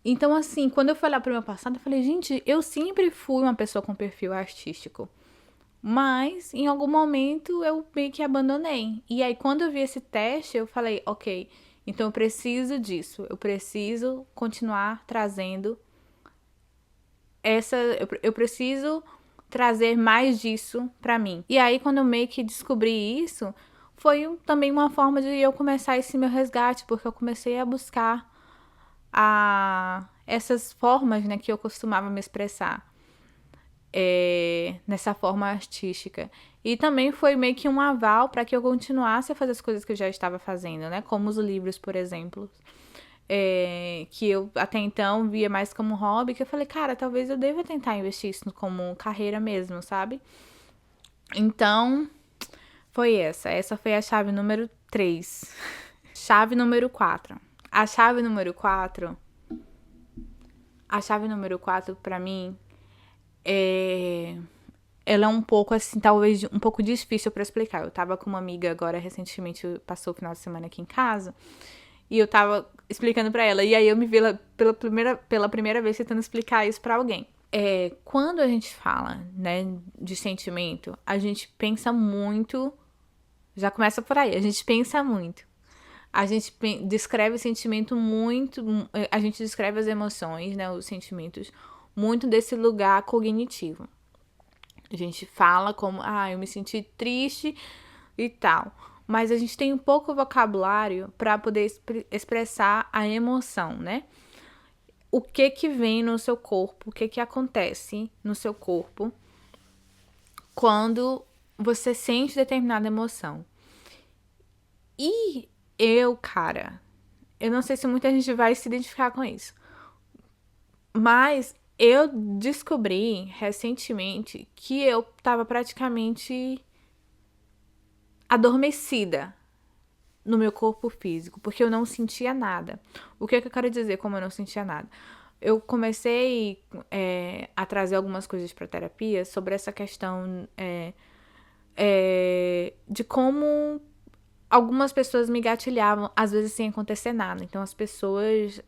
Então assim, quando eu fui olhar pro meu passado, eu falei, gente, eu sempre fui uma pessoa com perfil artístico. Mas em algum momento eu meio que abandonei. E aí quando eu vi esse teste, eu falei, ok, então eu preciso disso. Eu preciso continuar trazendo eu preciso trazer mais disso pra mim. E aí quando eu meio que descobri isso, foi também uma forma de eu começar esse meu resgate, porque eu comecei a buscar essas formas, né, que eu costumava me expressar. Nessa forma artística. E também foi meio que um aval para que eu continuasse a fazer as coisas que eu já estava fazendo, né? Como os livros, por exemplo. Que eu até então via mais como hobby, que eu falei, cara, talvez eu deva tentar investir isso como carreira mesmo, sabe? Então, foi essa. Essa foi a chave número 3. Chave número 4. A chave número 4. A chave número 4 para mim ela é um pouco assim, talvez um pouco difícil para explicar. Eu tava com uma amiga agora recentemente, passou o final de semana aqui em casa, e eu tava explicando para ela, e aí eu me vi pela primeira vez tentando explicar isso para alguém. Quando a gente fala, né, de sentimento, a gente pensa muito, já começa por aí, a gente pensa muito. A gente descreve o sentimento muito, a gente descreve as emoções, né, os sentimentos, muito desse lugar cognitivo. A gente fala como, eu me senti triste e tal. Mas a gente tem um pouco vocabulário para poder expressar a emoção, né? O que vem no seu corpo, o que acontece no seu corpo quando você sente determinada emoção. E cara, eu não sei se muita gente vai se identificar com isso, mas eu descobri recentemente que eu tava praticamente adormecida no meu corpo físico, porque eu não sentia nada. O que eu quero dizer como eu não sentia nada? Eu comecei a trazer algumas coisas para terapia sobre essa questão de como algumas pessoas me gatilhavam, às vezes sem acontecer nada. Então, as pessoas...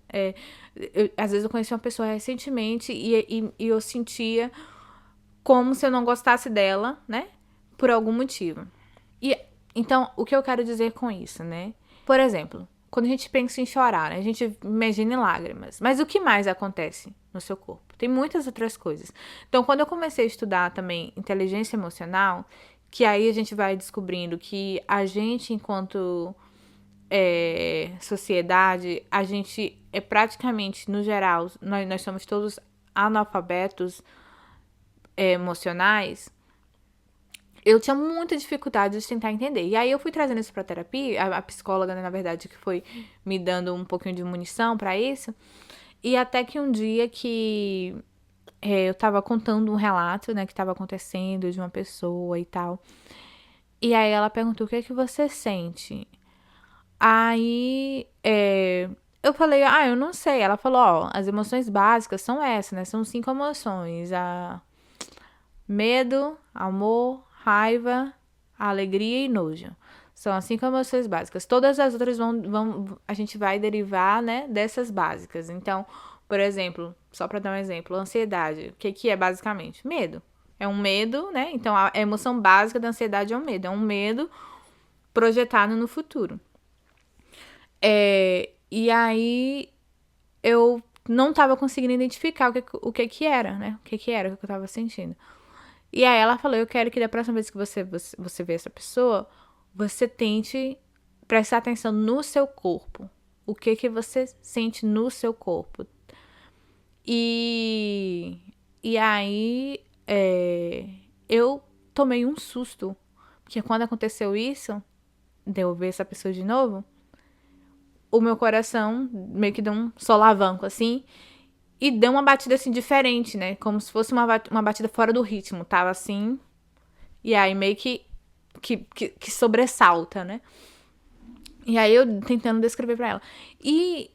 às vezes eu conheci uma pessoa recentemente e eu sentia como se eu não gostasse dela, né? Por algum motivo. E então, o que eu quero dizer com isso, né? Por exemplo, quando a gente pensa em chorar, né? A gente imagina lágrimas. Mas o que mais acontece no seu corpo? Tem muitas outras coisas. Então, quando eu comecei a estudar também inteligência emocional, que aí a gente vai descobrindo que a gente, enquanto sociedade, a gente é praticamente, no geral, nós somos todos analfabetos emocionais. Eu tinha muita dificuldade de tentar entender. E aí eu fui trazendo isso pra terapia, a psicóloga, né, na verdade, que foi me dando um pouquinho de munição pra isso. E até que um dia que eu tava contando um relato, né, que tava acontecendo de uma pessoa e tal. E aí ela perguntou: o que é que você sente? Aí eu falei: eu não sei. Ela falou: ó, as emoções básicas são essas, né? São 5 emoções: medo, amor, raiva, alegria e nojo. São as 5 emoções básicas. Todas as outras a gente vai derivar, né, dessas básicas. Então, por exemplo, só para dar um exemplo, ansiedade. O que é basicamente? Medo. É um medo, né? Então, a emoção básica da ansiedade é um medo. É um medo projetado no futuro. E aí, eu não estava conseguindo identificar o que era, né? O que era que eu estava sentindo. E aí ela falou: eu quero que da próxima vez que você vê essa pessoa, você tente prestar atenção no seu corpo. O que você sente no seu corpo. E aí eu tomei um susto. Porque quando aconteceu isso, de eu ver essa pessoa de novo, o meu coração meio que deu um solavanco, assim. E deu uma batida, assim, diferente, né? Como se fosse uma batida fora do ritmo. Tava assim. E aí meio que sobressalta, né? E aí eu tentando descrever pra ela. E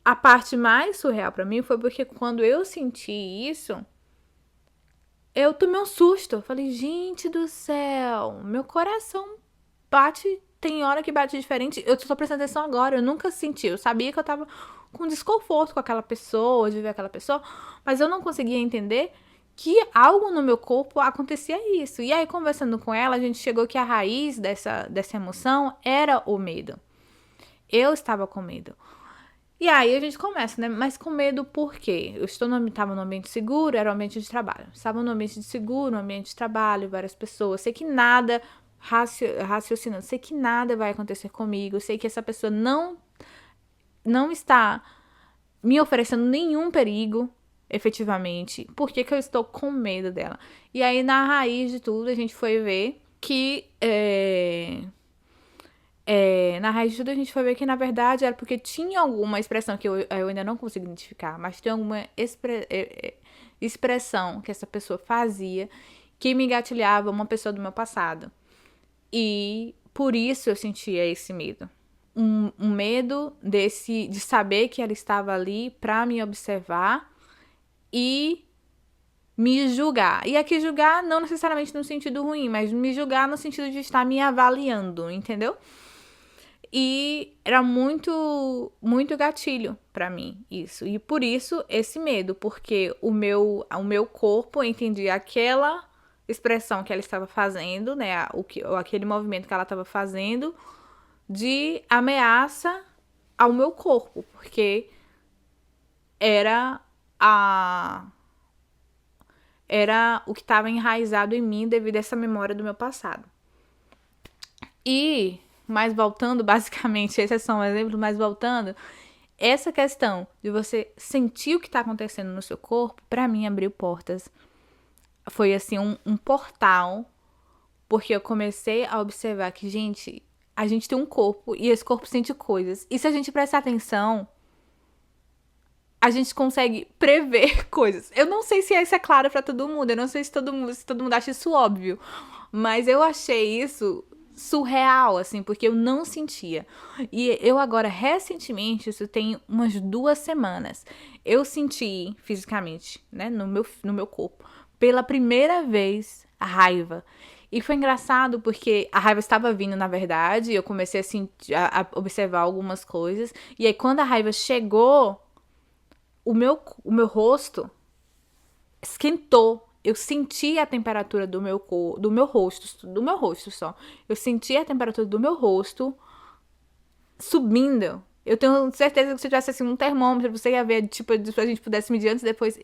a parte mais surreal pra mim foi porque quando eu senti isso, eu tomei um susto. Eu falei: gente do céu, meu coração bate, tem hora que bate diferente. Eu tô prestando atenção agora, eu nunca senti. Eu sabia que eu tava com desconforto com aquela pessoa, de ver aquela pessoa, mas eu não conseguia entender que algo no meu corpo acontecia isso. E aí, conversando com ela, a gente chegou que a raiz dessa emoção era o medo. Eu estava com medo. E aí a gente começa, né? Mas com medo por quê? Eu estava no ambiente seguro, era um ambiente de trabalho. Estava no ambiente seguro, no ambiente de trabalho, várias pessoas. Sei que nada, raciocinando, sei que nada vai acontecer comigo. Sei que essa pessoa não está me oferecendo nenhum perigo, efetivamente. Por que eu estou com medo dela? E aí, na raiz de tudo, a gente foi ver que na raiz de tudo a gente foi ver que, na verdade, era porque tinha alguma expressão que eu ainda não consigo identificar, mas tinha alguma expressão que essa pessoa fazia que me engatilhava uma pessoa do meu passado. E por isso eu sentia esse medo. Um medo de saber que ela estava ali pra me observar e me julgar. E aqui julgar não necessariamente no sentido ruim, mas me julgar no sentido de estar me avaliando, entendeu? E era muito, muito gatilho pra mim isso. E por isso esse medo, porque o meu corpo entendia aquela expressão que ela estava fazendo, né, aquele movimento que ela estava fazendo de ameaça ao meu corpo, porque era o que estava enraizado em mim devido a essa memória do meu passado. E mas voltando, basicamente, esse é só um exemplo, mas voltando, essa questão de você sentir o que está acontecendo no seu corpo, para mim abriu portas. Foi assim, um portal, porque eu comecei a observar que, gente, a gente tem um corpo e esse corpo sente coisas. E se a gente prestar atenção, a gente consegue prever coisas. Eu não sei se isso é claro para todo mundo, eu não sei se todo mundo acha isso óbvio, mas eu achei isso surreal, assim, porque eu não sentia. E eu agora, recentemente, isso tem umas 2 semanas, eu senti fisicamente, né, no meu corpo, pela primeira vez, a raiva. E foi engraçado porque a raiva estava vindo, na verdade, eu comecei a observar algumas coisas, e aí quando a raiva chegou, o meu rosto esquentou. Eu senti a temperatura do meu rosto só. Eu senti a temperatura do meu rosto subindo. Eu tenho certeza que se tivesse assim um termômetro, você ia ver, tipo, a gente pudesse medir antes e depois.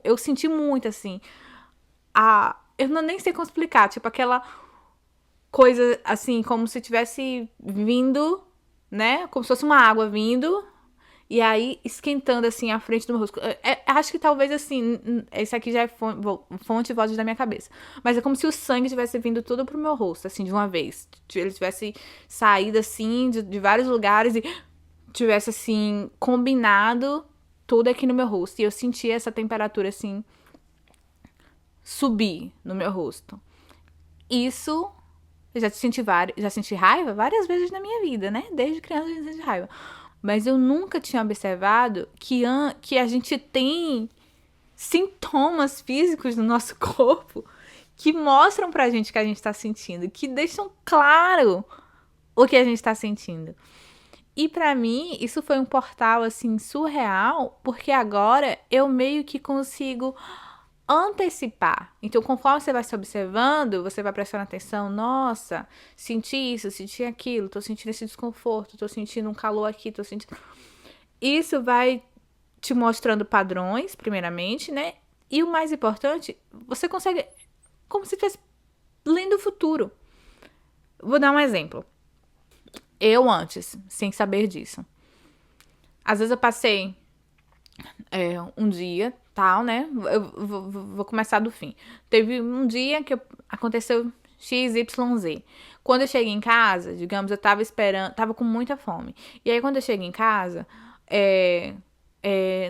Eu senti muito, assim. Eu nem sei como explicar, tipo, aquela coisa assim, como se tivesse vindo, né? Como se fosse uma água vindo. E aí, esquentando, assim, a frente do meu rosto. Acho que talvez, assim, esse aqui já é fonte e voz da minha cabeça. Mas é como se o sangue tivesse vindo tudo pro meu rosto, assim, de uma vez. Ele tivesse saído, assim, de vários lugares e tivesse, assim, combinado tudo aqui no meu rosto. E eu sentia essa temperatura, assim, subir no meu rosto. Isso, eu já senti raiva várias vezes na minha vida, né? Desde criança eu já senti raiva. Mas eu nunca tinha observado que a gente tem sintomas físicos no nosso corpo que mostram pra gente o que a gente tá sentindo, que deixam claro o que a gente tá sentindo. E pra mim, isso foi um portal assim surreal, porque agora eu meio que consigo antecipar. Então, conforme você vai se observando, você vai prestando atenção, nossa, senti isso, senti aquilo, tô sentindo esse desconforto, tô sentindo um calor aqui, tô sentindo. Isso vai te mostrando padrões, primeiramente, né? E o mais importante, você consegue, como se estivesse lendo o futuro. Vou dar um exemplo. Eu antes, sem saber disso. Às vezes eu passei um dia, tal, né? Eu vou começar do fim. Teve um dia que aconteceu XYZ. Quando eu cheguei em casa, digamos, eu tava esperando, tava com muita fome. E aí, quando eu chego em casa,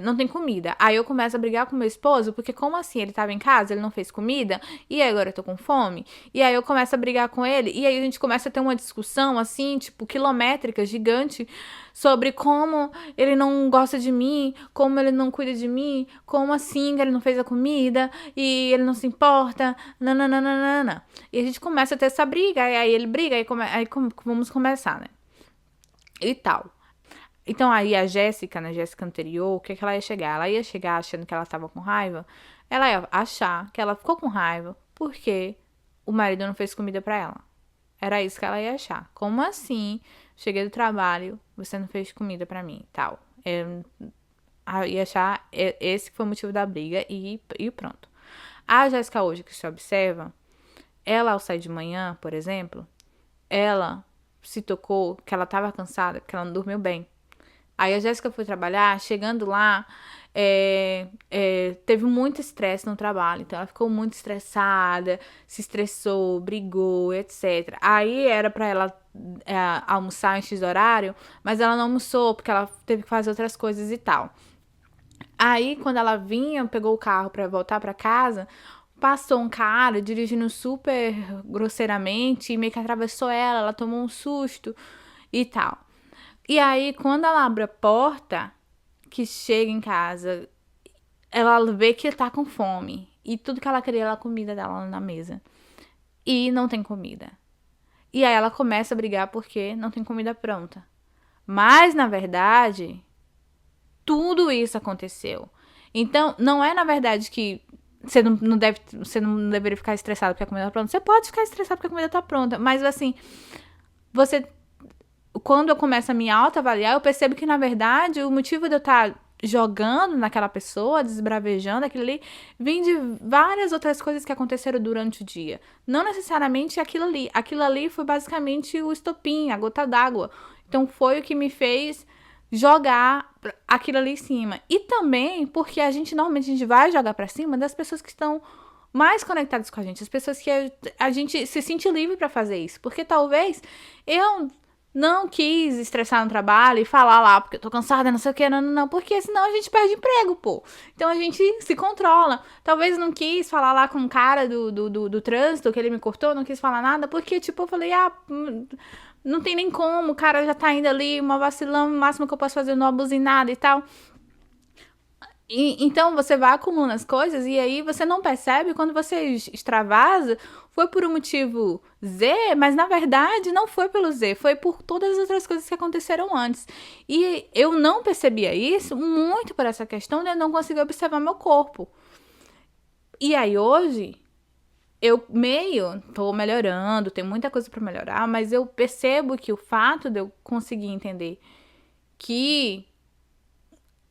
não tem comida. Aí eu começo a brigar com meu esposo, porque como assim? Ele tava em casa, ele não fez comida, e agora eu tô com fome. E aí eu começo a brigar com ele, e aí a gente começa a ter uma discussão, assim, tipo, quilométrica, gigante, sobre como ele não gosta de mim, como ele não cuida de mim, como assim que ele não fez a comida, e ele não se importa, nananana. E a gente começa a ter essa briga, e aí ele briga, vamos começar, né? E tal. Então aí a Jéssica, na Jéssica anterior, o que é que ela ia chegar? Ela ia chegar achando que ela tava com raiva. Ela ia achar que ela ficou com raiva porque o marido não fez comida pra ela. Era isso que ela ia achar. Como assim? Cheguei do trabalho, você não fez comida pra mim, tal. Eu ia achar esse que foi o motivo da briga e pronto. A Jéssica hoje que se observa, ela ao sair de manhã, por exemplo, ela se tocou que ela tava cansada, porque ela não dormiu bem. Aí a Jéssica foi trabalhar, chegando lá, teve muito estresse no trabalho. Então ela ficou muito estressada, se estressou, brigou, etc. Aí era pra ela almoçar em X horário, mas ela não almoçou porque ela teve que fazer outras coisas e tal. Aí quando ela vinha, pegou o carro pra voltar pra casa, passou um cara dirigindo super grosseiramente e meio que atravessou ela, ela tomou um susto e tal. E aí, quando ela abre a porta, que chega em casa, ela vê que tá com fome. E tudo que ela queria era a comida dela na mesa. E não tem comida. E aí ela começa a brigar porque não tem comida pronta. Mas, na verdade, tudo isso aconteceu. Então, não é na verdade que você não deveria ficar estressado porque a comida tá pronta. Você pode ficar estressado porque a comida tá pronta. Mas, assim, você quando eu começo a me autoavaliar, eu percebo que, na verdade, o motivo de eu estar jogando naquela pessoa, desbravejando aquilo ali, vem de várias outras coisas que aconteceram durante o dia. Não necessariamente aquilo ali. Aquilo ali foi basicamente o estopim, a gota d'água. Então, foi o que me fez jogar aquilo ali em cima. E também porque normalmente a gente vai jogar pra cima das pessoas que estão mais conectadas com a gente, as pessoas que a gente se sente livre pra fazer isso. Porque talvez eu não quis estressar no trabalho e falar lá, porque eu tô cansada, não sei o que, não, porque senão a gente perde emprego, pô. Então a gente se controla. Talvez não quis falar lá com o cara do trânsito, que ele me cortou, não quis falar nada, porque, tipo, eu falei, não tem nem como, o cara já tá indo ali, uma vacilão, o máximo que eu posso fazer, não abusar nada e tal. Então você vai acumulando as coisas e aí você não percebe quando você extravasa, foi por um motivo Z, mas na verdade não foi pelo Z, foi por todas as outras coisas que aconteceram antes. E eu não percebia isso muito por essa questão de eu não conseguir observar meu corpo. E aí hoje eu tô melhorando, tem muita coisa para melhorar, mas eu percebo que o fato de eu conseguir entender que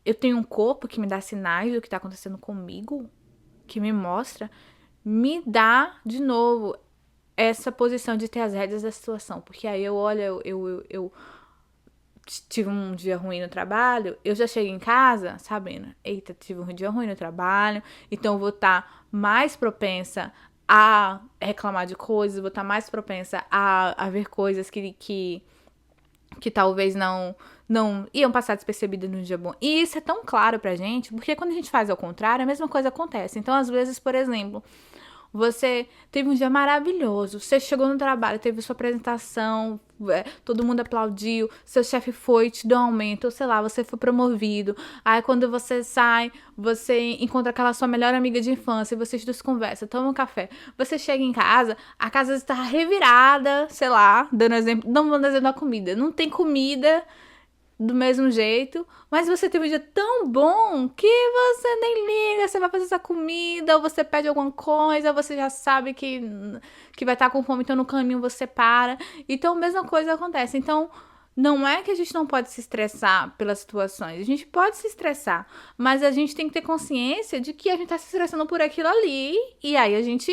eu tenho um corpo que me dá sinais do que tá acontecendo comigo, que me mostra, me dá, de novo, essa posição de ter as rédeas da situação. Porque aí eu olho, eu tive um dia ruim no trabalho, eu já chego em casa sabendo, eita, tive um dia ruim no trabalho, então eu vou estar mais propensa a reclamar de coisas, vou estar mais propensa a ver coisas que talvez não iam passar despercebidas no dia bom. E isso é tão claro pra gente, porque quando a gente faz ao contrário, a mesma coisa acontece. Então, às vezes, por exemplo, você teve um dia maravilhoso, você chegou no trabalho, teve sua apresentação, todo mundo aplaudiu, seu chefe foi, te deu um aumento, ou sei lá, você foi promovido. Aí quando você sai, você encontra aquela sua melhor amiga de infância, e vocês dois conversam, tomam um café. Você chega em casa, a casa está revirada, sei lá, dando exemplo, não vou exemplo da comida, não tem comida do mesmo jeito, mas você teve um dia tão bom que você nem liga, você vai fazer essa comida, ou você pede alguma coisa, você já sabe que vai estar com fome, então no caminho você para. Então a mesma coisa acontece. Então não é que a gente não pode se estressar pelas situações, a gente pode se estressar, mas a gente tem que ter consciência de que a gente tá se estressando por aquilo ali, e aí a gente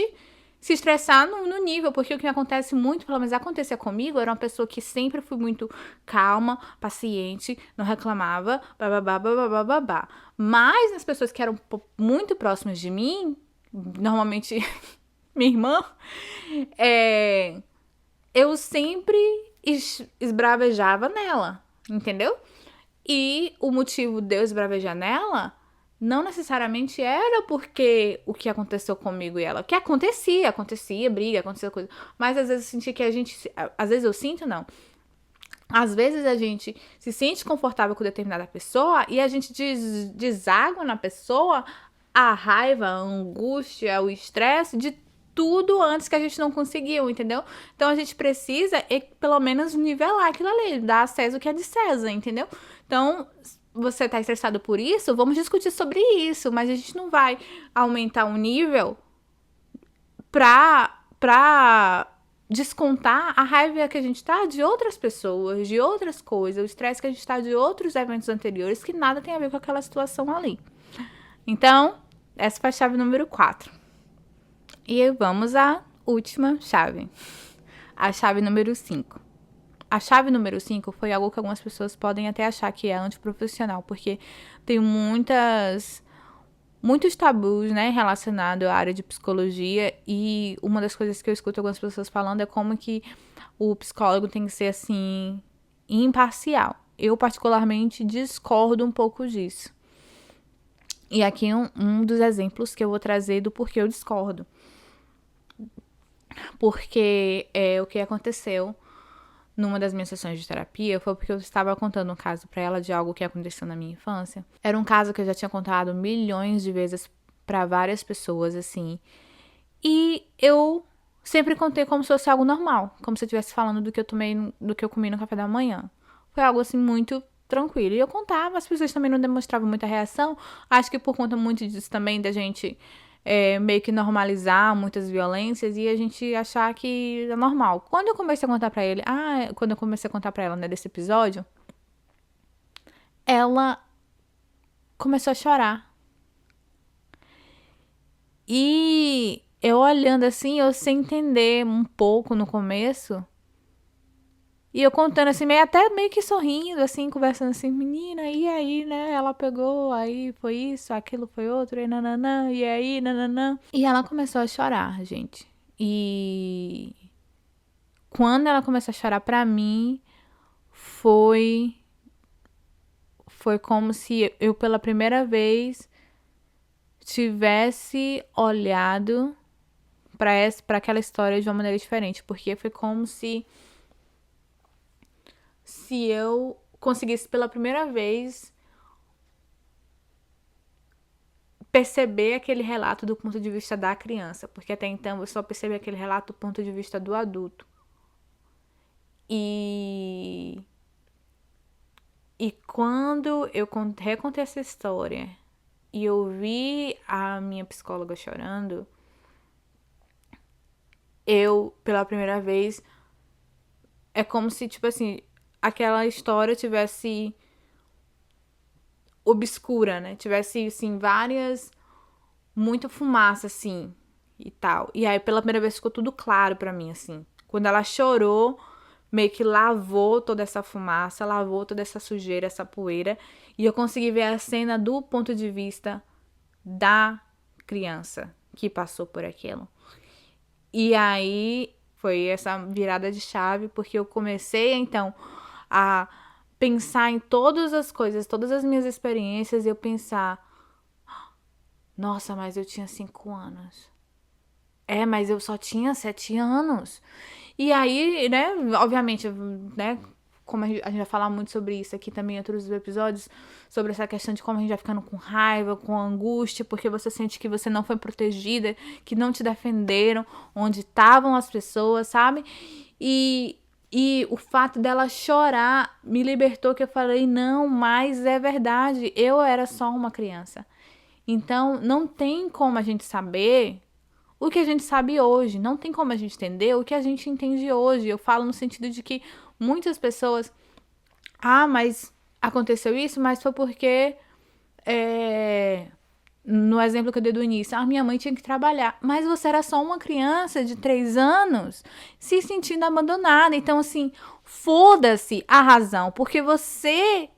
se estressar no nível, porque o que acontece muito, pelo menos acontecia comigo, eu era uma pessoa que sempre fui muito calma, paciente, não reclamava, bababá, bababá, babá. Mas as pessoas que eram muito próximas de mim, normalmente minha irmã, eu sempre esbravejava nela, entendeu? E o motivo de eu esbravejar nela não necessariamente era porque o que aconteceu comigo e ela. O que acontecia briga, acontecia coisa. Mas às vezes eu senti que a gente. Às vezes eu sinto, não. Às vezes a gente se sente confortável com determinada pessoa e a gente deságua na pessoa a raiva, a angústia, o estresse de tudo antes que a gente não conseguiu, entendeu? Então a gente precisa, pelo menos, nivelar aquilo ali, dar a César o que é de César, entendeu? Então, você tá estressado por isso, vamos discutir sobre isso, mas a gente não vai aumentar o nível pra descontar a raiva que a gente tá de outras pessoas, de outras coisas, o estresse que a gente tá de outros eventos anteriores que nada tem a ver com aquela situação ali. Então, essa foi a chave número 4. E vamos à última chave. A chave número 5. A chave número 5 foi algo que algumas pessoas podem até achar que é antiprofissional, porque tem muitos tabus, né, relacionados à área de psicologia, e uma das coisas que eu escuto algumas pessoas falando é como que o psicólogo tem que ser, assim, imparcial. Eu, particularmente, discordo um pouco disso. E aqui um dos exemplos que eu vou trazer do porquê eu discordo. Porque o que aconteceu numa das minhas sessões de terapia foi porque eu estava contando um caso pra ela de algo que aconteceu na minha infância. Era um caso que eu já tinha contado milhões de vezes pra várias pessoas, assim. E eu sempre contei como se fosse algo normal, como se eu estivesse falando do que eu comi no café da manhã. Foi algo assim muito tranquilo. E eu contava, as pessoas também não demonstravam muita reação. Acho que por conta muito disso também da gente meio que normalizar muitas violências e a gente achar que é normal. Quando eu comecei a contar pra ele, quando eu comecei a contar pra ela, né, desse episódio, ela começou a chorar. E eu olhando assim, eu sem entender um pouco no começo. E eu contando assim, meio que sorrindo, assim, conversando assim, menina, e aí, né? Ela pegou, aí foi isso, aquilo foi outro, e nananã, e aí, nananã. E ela começou a chorar, gente. E quando ela começou a chorar pra mim, foi como se eu pela primeira vez tivesse olhado pra aquela história de uma maneira diferente, porque foi como se eu conseguisse pela primeira vez perceber aquele relato do ponto de vista da criança, porque até então eu só percebi aquele relato do ponto de vista do adulto. E quando eu recontei essa história e eu vi a minha psicóloga chorando, eu, pela primeira vez, é como se, tipo assim, aquela história tivesse obscura, né? Tivesse, assim, muita fumaça, assim. e tal. E aí, pela primeira vez, ficou tudo claro pra mim, assim. Quando ela chorou, meio que lavou toda essa fumaça, lavou toda essa sujeira, essa poeira. E eu consegui ver a cena do ponto de vista da criança que passou por aquilo. E aí foi essa virada de chave, porque eu comecei, então, a pensar em todas as coisas, todas as minhas experiências, e eu pensar, nossa, mas eu tinha 5 anos. Mas eu só tinha 7 anos. E aí, né, obviamente, né, como a gente vai falar muito sobre isso aqui também em outros episódios, sobre essa questão de como a gente vai ficando com raiva, com angústia, porque você sente que você não foi protegida, que não te defenderam, onde estavam as pessoas, sabe? E o fato dela chorar me libertou, que eu falei, não, mas é verdade, eu era só uma criança. Então, não tem como a gente saber o que a gente sabe hoje. Não tem como a gente entender o que a gente entende hoje. Eu falo no sentido de que muitas pessoas... mas aconteceu isso, mas foi porque... no exemplo que eu dei do início, minha mãe tinha que trabalhar. Mas você era só uma criança de 3 anos se sentindo abandonada. Então, assim, foda-se a razão, porque você...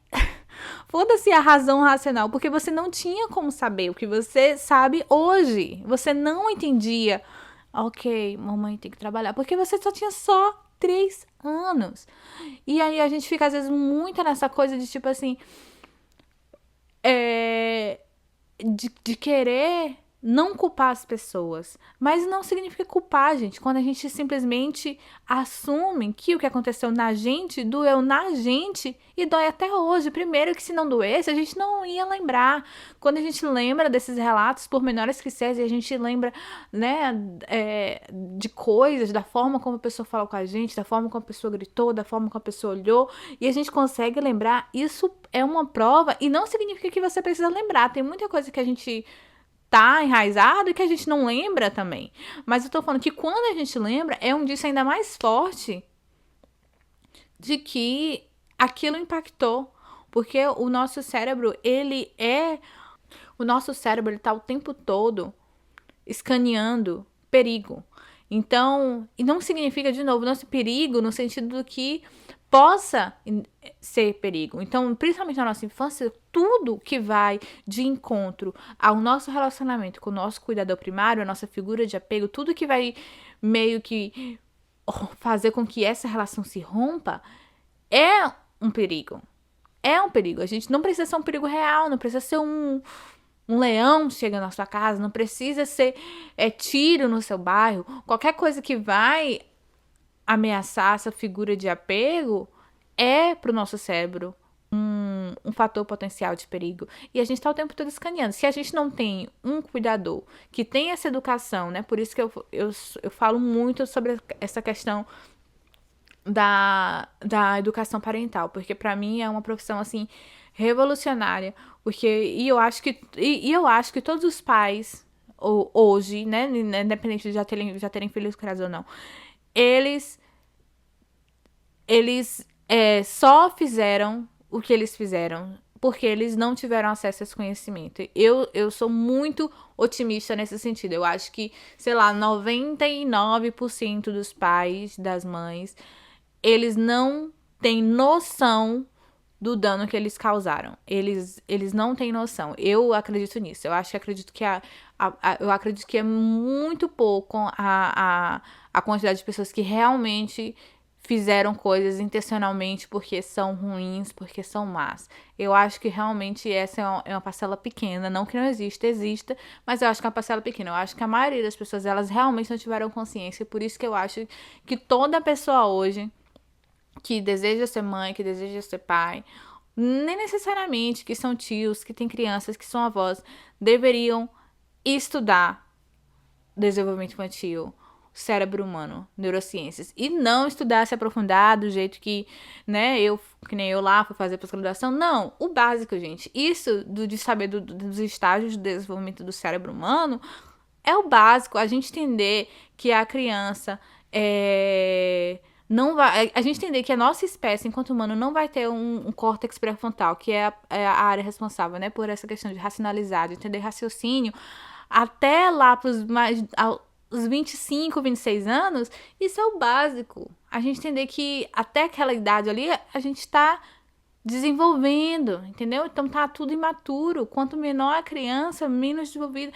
Foda-se a razão racional, porque você não tinha como saber o que você sabe hoje. Você não entendia. Ok, mamãe tem que trabalhar, porque você só 3 anos. E aí a gente fica, às vezes, muito nessa coisa de, tipo assim... De querer não culpar as pessoas. Mas não significa culpar, gente. Quando a gente simplesmente assume que o que aconteceu na gente doeu na gente e dói até hoje. Primeiro que se não doesse, a gente não ia lembrar. Quando a gente lembra desses relatos, por menores que sejam, a gente lembra, né, de coisas, da forma como a pessoa falou com a gente, da forma como a pessoa gritou, da forma como a pessoa olhou, e a gente consegue lembrar, isso é uma prova, e não significa que você precisa lembrar. Tem muita coisa que a gente tá enraizado e que a gente não lembra também. Mas eu tô falando que quando a gente lembra, é um indício ainda mais forte de que aquilo impactou. Porque o nosso cérebro, o nosso cérebro, ele tá o tempo todo escaneando perigo. Então, e não significa, de novo, nosso perigo no sentido do que possa ser perigo. Então, principalmente na nossa infância, tudo que vai de encontro ao nosso relacionamento com o nosso cuidador primário, a nossa figura de apego, tudo que vai meio que fazer com que essa relação se rompa, é um perigo. É um perigo. A gente não precisa ser um perigo real, não precisa ser um leão chegando na sua casa, não precisa ser tiro no seu bairro. Qualquer coisa que vai ameaçar essa figura de apego é pro nosso cérebro um fator potencial de perigo. E a gente tá o tempo todo escaneando. Se a gente não tem um cuidador que tem essa educação, né? Por isso que eu falo muito sobre essa questão da educação parental, porque para mim é uma profissão assim revolucionária, porque eu acho que todos os pais hoje, né, independente de já terem filhos criados ou não, eles só fizeram o que eles fizeram porque eles não tiveram acesso a esse conhecimento. Eu sou muito otimista nesse sentido. Eu acho que, sei lá, 99% dos pais, das mães, eles não têm noção do dano que eles causaram. Eles não têm noção. Eu acredito nisso. Eu acredito que é muito pouco a quantidade de pessoas que realmente fizeram coisas intencionalmente porque são ruins, porque são más. Eu acho que realmente essa é uma parcela pequena. Não que não exista, mas eu acho que é uma parcela pequena. Eu acho que a maioria das pessoas, elas realmente não tiveram consciência. Por isso que eu acho que toda pessoa hoje que deseja ser mãe, que deseja ser pai, nem necessariamente que são tios, que têm crianças, que são avós, deveriam estudar desenvolvimento infantil, cérebro humano, neurociências, e não estudar, se aprofundar do jeito que, né, que nem eu lá, fui fazer pós-graduação. Não, o básico, gente. Isso de saber dos estágios de desenvolvimento do cérebro humano é o básico. A gente entender que a criança não vai, a gente entender que a nossa espécie, enquanto humano, não vai ter um córtex pré-frontal, que é a área responsável, né, por essa questão de racionalizar, de entender raciocínio, até lá os 25, 26 anos, isso é o básico. A gente entender que até aquela idade ali, a gente tá desenvolvendo, entendeu? Então tá tudo imaturo. Quanto menor a criança, menos desenvolvida.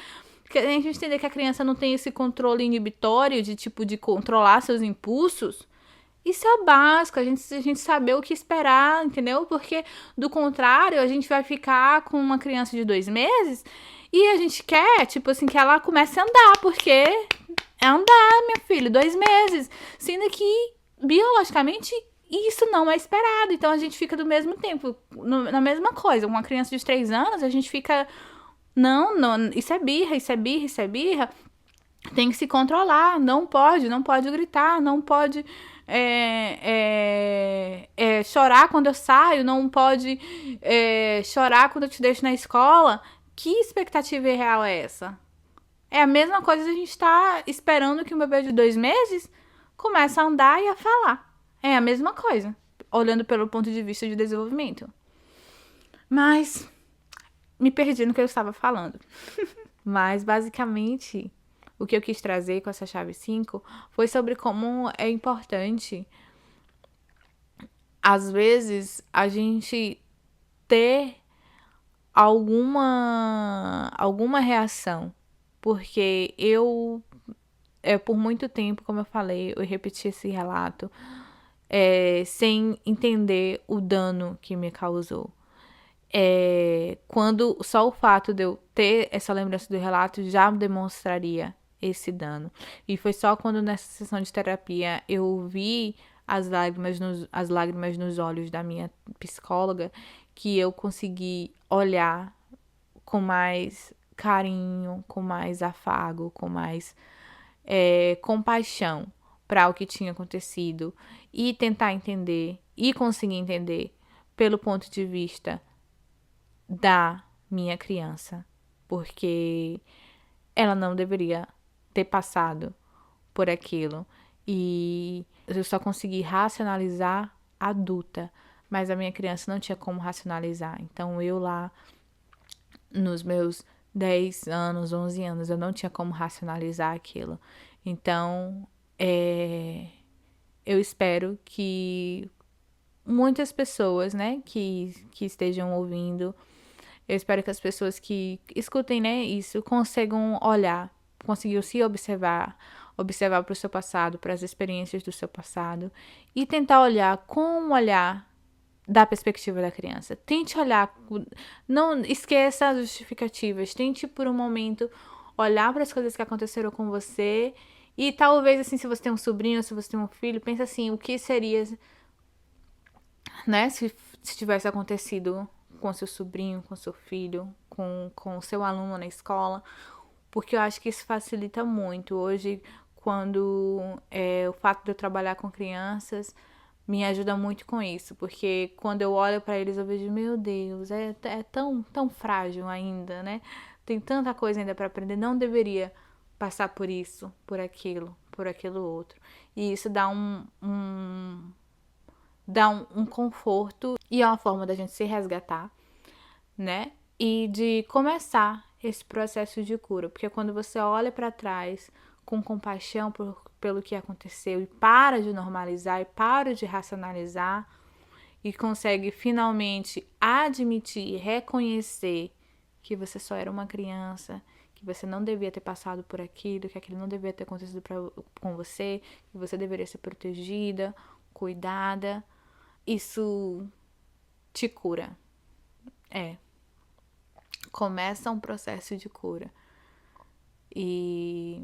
A gente entender que a criança não tem esse controle inibitório de tipo de controlar seus impulsos. Isso é o básico, a gente saber o que esperar, entendeu? Porque, do contrário, a gente vai ficar com uma criança de 2 meses e a gente quer, tipo assim, que ela comece a andar, porque é andar, meu filho, 2 meses. Sendo que, biologicamente, isso não é esperado. Então, a gente fica do mesmo tempo, na mesma coisa. Uma criança de 3 anos, a gente fica... Não, isso é birra, isso é birra, isso é birra. Tem que se controlar, não pode gritar, não pode chorar quando eu saio, não pode chorar quando eu te deixo na escola. Que expectativa irreal é essa? É a mesma coisa a gente tá esperando que um bebê de 2 meses comece a andar e a falar. É a mesma coisa, olhando pelo ponto de vista de desenvolvimento. Mas me perdi no que eu estava falando. Mas, basicamente, o que eu quis trazer com essa chave 5 foi sobre como é importante, às vezes, a gente ter alguma reação. Porque por muito tempo, como eu falei, eu repeti esse relato, sem entender o dano que me causou. Quando só o fato de eu ter essa lembrança do relato já demonstraria esse dano. E foi só quando nessa sessão de terapia eu vi as lágrimas nos olhos da minha psicóloga que eu consegui olhar com mais carinho, com mais afago, com mais compaixão para o que tinha acontecido e tentar entender e conseguir entender pelo ponto de vista da minha criança, porque ela não deveria ter passado por aquilo. E eu só consegui racionalizar adulta, mas a minha criança não tinha como racionalizar. Então eu lá, nos meus 10 anos, 11 anos, eu não tinha como racionalizar aquilo. Então, eu espero que muitas pessoas, né, que estejam ouvindo, eu espero que as pessoas que escutem, né, isso, consigam olhar, conseguiu se observar para o seu passado, para as experiências do seu passado e tentar olhar com o olhar da perspectiva da criança. Tente olhar, não esqueça as justificativas, tente por um momento olhar para as coisas que aconteceram com você e talvez assim, se você tem um sobrinho, se você tem um filho, pensa assim, o que seria, né, se tivesse acontecido com seu sobrinho, com seu filho, com o seu aluno na escola, porque eu acho que isso facilita muito. Hoje, quando o fato de eu trabalhar com crianças me ajuda muito com isso, porque quando eu olho para eles eu vejo, meu Deus, é tão frágil ainda, né? Tem tanta coisa ainda para aprender, não deveria passar por isso, por aquilo outro. E isso dá um conforto e é uma forma da gente se resgatar, né? E de começar esse processo de cura, porque quando você olha para trás com compaixão pelo que aconteceu e para de normalizar e para de racionalizar e consegue finalmente admitir e reconhecer que você só era uma criança, que você não devia ter passado por aquilo, que aquilo não devia ter acontecido com você, que você deveria ser protegida, cuidada, isso te cura. Começa um processo de cura. E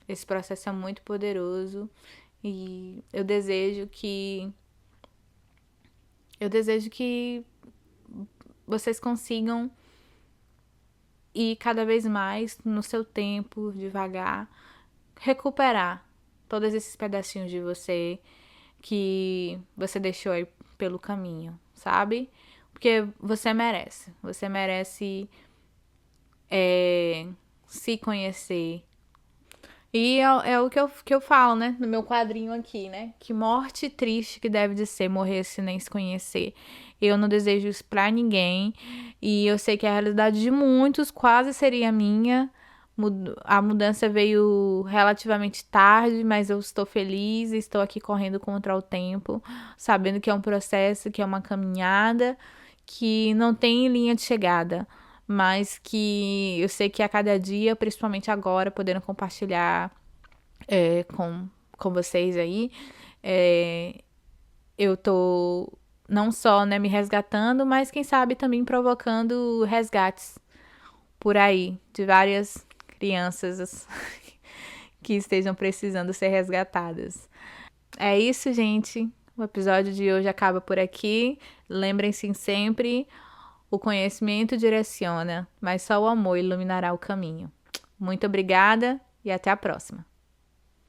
esse processo é muito poderoso e eu desejo que vocês consigam ir cada vez mais no seu tempo, devagar, recuperar todos esses pedacinhos de você que você deixou aí pelo caminho, sabe? Porque você merece se conhecer. E é o que eu falo, né? No meu quadrinho aqui, né? Que morte triste que deve de ser morrer sem nem se conhecer. Eu não desejo isso pra ninguém. E eu sei que a realidade de muitos quase seria a minha. A mudança veio relativamente tarde, mas eu estou feliz, estou aqui correndo contra o tempo, sabendo que é um processo, que é uma caminhada, que não tem linha de chegada, mas que eu sei que a cada dia, principalmente agora, podendo compartilhar com vocês aí, é, eu tô não só, né, me resgatando, mas quem sabe também provocando resgates por aí de várias crianças que estejam precisando ser resgatadas. É isso, gente. O episódio de hoje acaba por aqui. Lembrem-se sempre, o conhecimento direciona, mas só o amor iluminará o caminho. Muito obrigada e até a próxima.